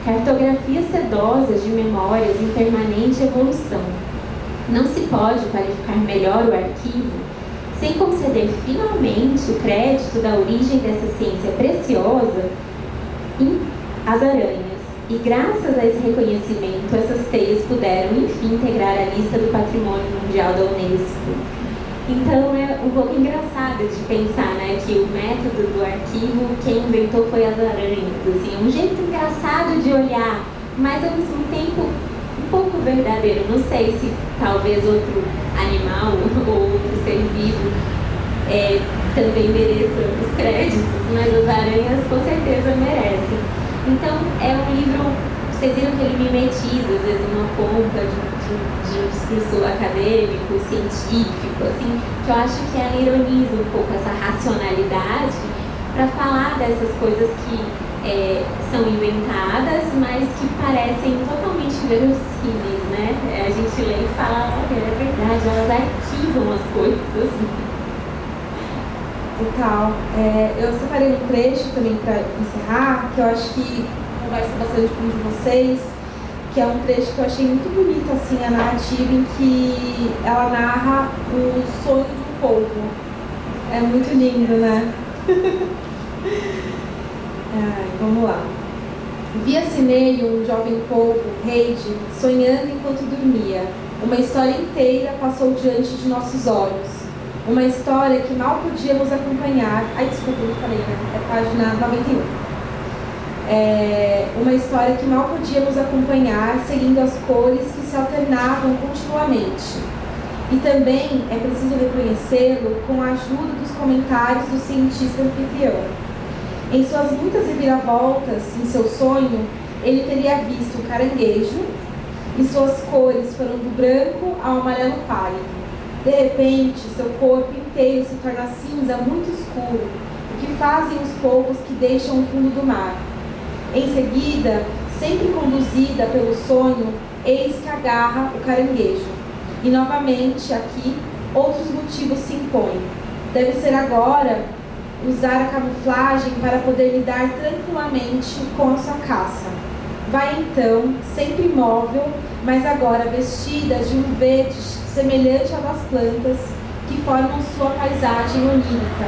cartografias sedosas de memórias em permanente evolução. Não se pode qualificar melhor o arquivo sem conceder finalmente o crédito da origem dessa ciência preciosa às aranhas. E graças a esse reconhecimento, essas teias puderam, enfim, integrar a lista do Patrimônio Mundial da Unesco. Então é um pouco engraçado de pensar, né, que o método do arquivo, quem inventou foi as aranhas. Assim, é um jeito engraçado de olhar, mas ao mesmo tempo um pouco verdadeiro. Não sei se talvez outro animal ou outro ser vivo também mereça os créditos, mas as aranhas com certeza merecem. Então, é um livro, vocês viram que ele mimetiza, às vezes, uma ponta de um discurso acadêmico, científico, assim, que eu acho que ela ironiza um pouco essa racionalidade para falar dessas coisas que são inventadas, mas que parecem totalmente verossímeis, né? A gente lê e fala, olha, é verdade, elas arquivam as coisas. Total. Eu separei um trecho também para encerrar, que eu acho que conversa bastante com um de vocês, que é um trecho que eu achei muito bonito, assim, a narrativa em que ela narra o sonho de um povo. É muito lindo, né? Vamos lá. Via-se nele um jovem povo, Reide, sonhando enquanto dormia. Uma história inteira passou diante de nossos olhos. Uma história que mal podíamos acompanhar. Desculpa, eu falei, né? É página 91. Uma história que mal podíamos acompanhar, seguindo as cores que se alternavam continuamente. E também é preciso reconhecê-lo com a ajuda dos comentários do cientista anfitrião. Em suas muitas reviravoltas, em seu sonho, ele teria visto o caranguejo e suas cores foram do branco ao amarelo pálido. De repente, seu corpo inteiro se torna cinza muito escuro, o que fazem os povos que deixam o fundo do mar. Em seguida, sempre conduzida pelo sonho, eis que agarra o caranguejo. E novamente, aqui, outros motivos se impõem. Deve ser agora usar a camuflagem para poder lidar tranquilamente com a sua caça. Vai então, sempre imóvel, mas agora vestida de um verde semelhante ao das plantas que formam sua paisagem onírica,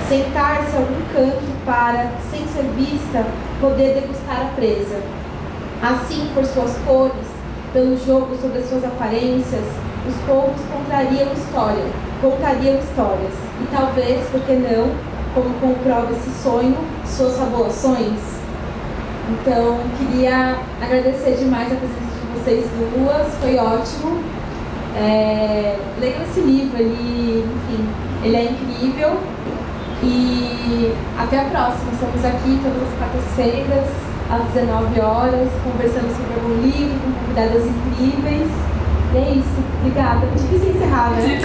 sentar-se a algum canto para, sem ser vista, poder degustar a presa. Assim, por suas cores, pelo jogo sobre as suas aparências, os povos contariam histórias, e talvez, por que não, como comprova esse sonho, suas fabulações. Então, queria agradecer demais a presença de vocês duas, foi ótimo. Leiam esse livro, ele é incrível. E até a próxima. Estamos aqui todas as quartas-feiras, às 19 horas, conversando sobre algum livro, com convidadas incríveis. E é isso. Obrigada. É difícil encerrar, né?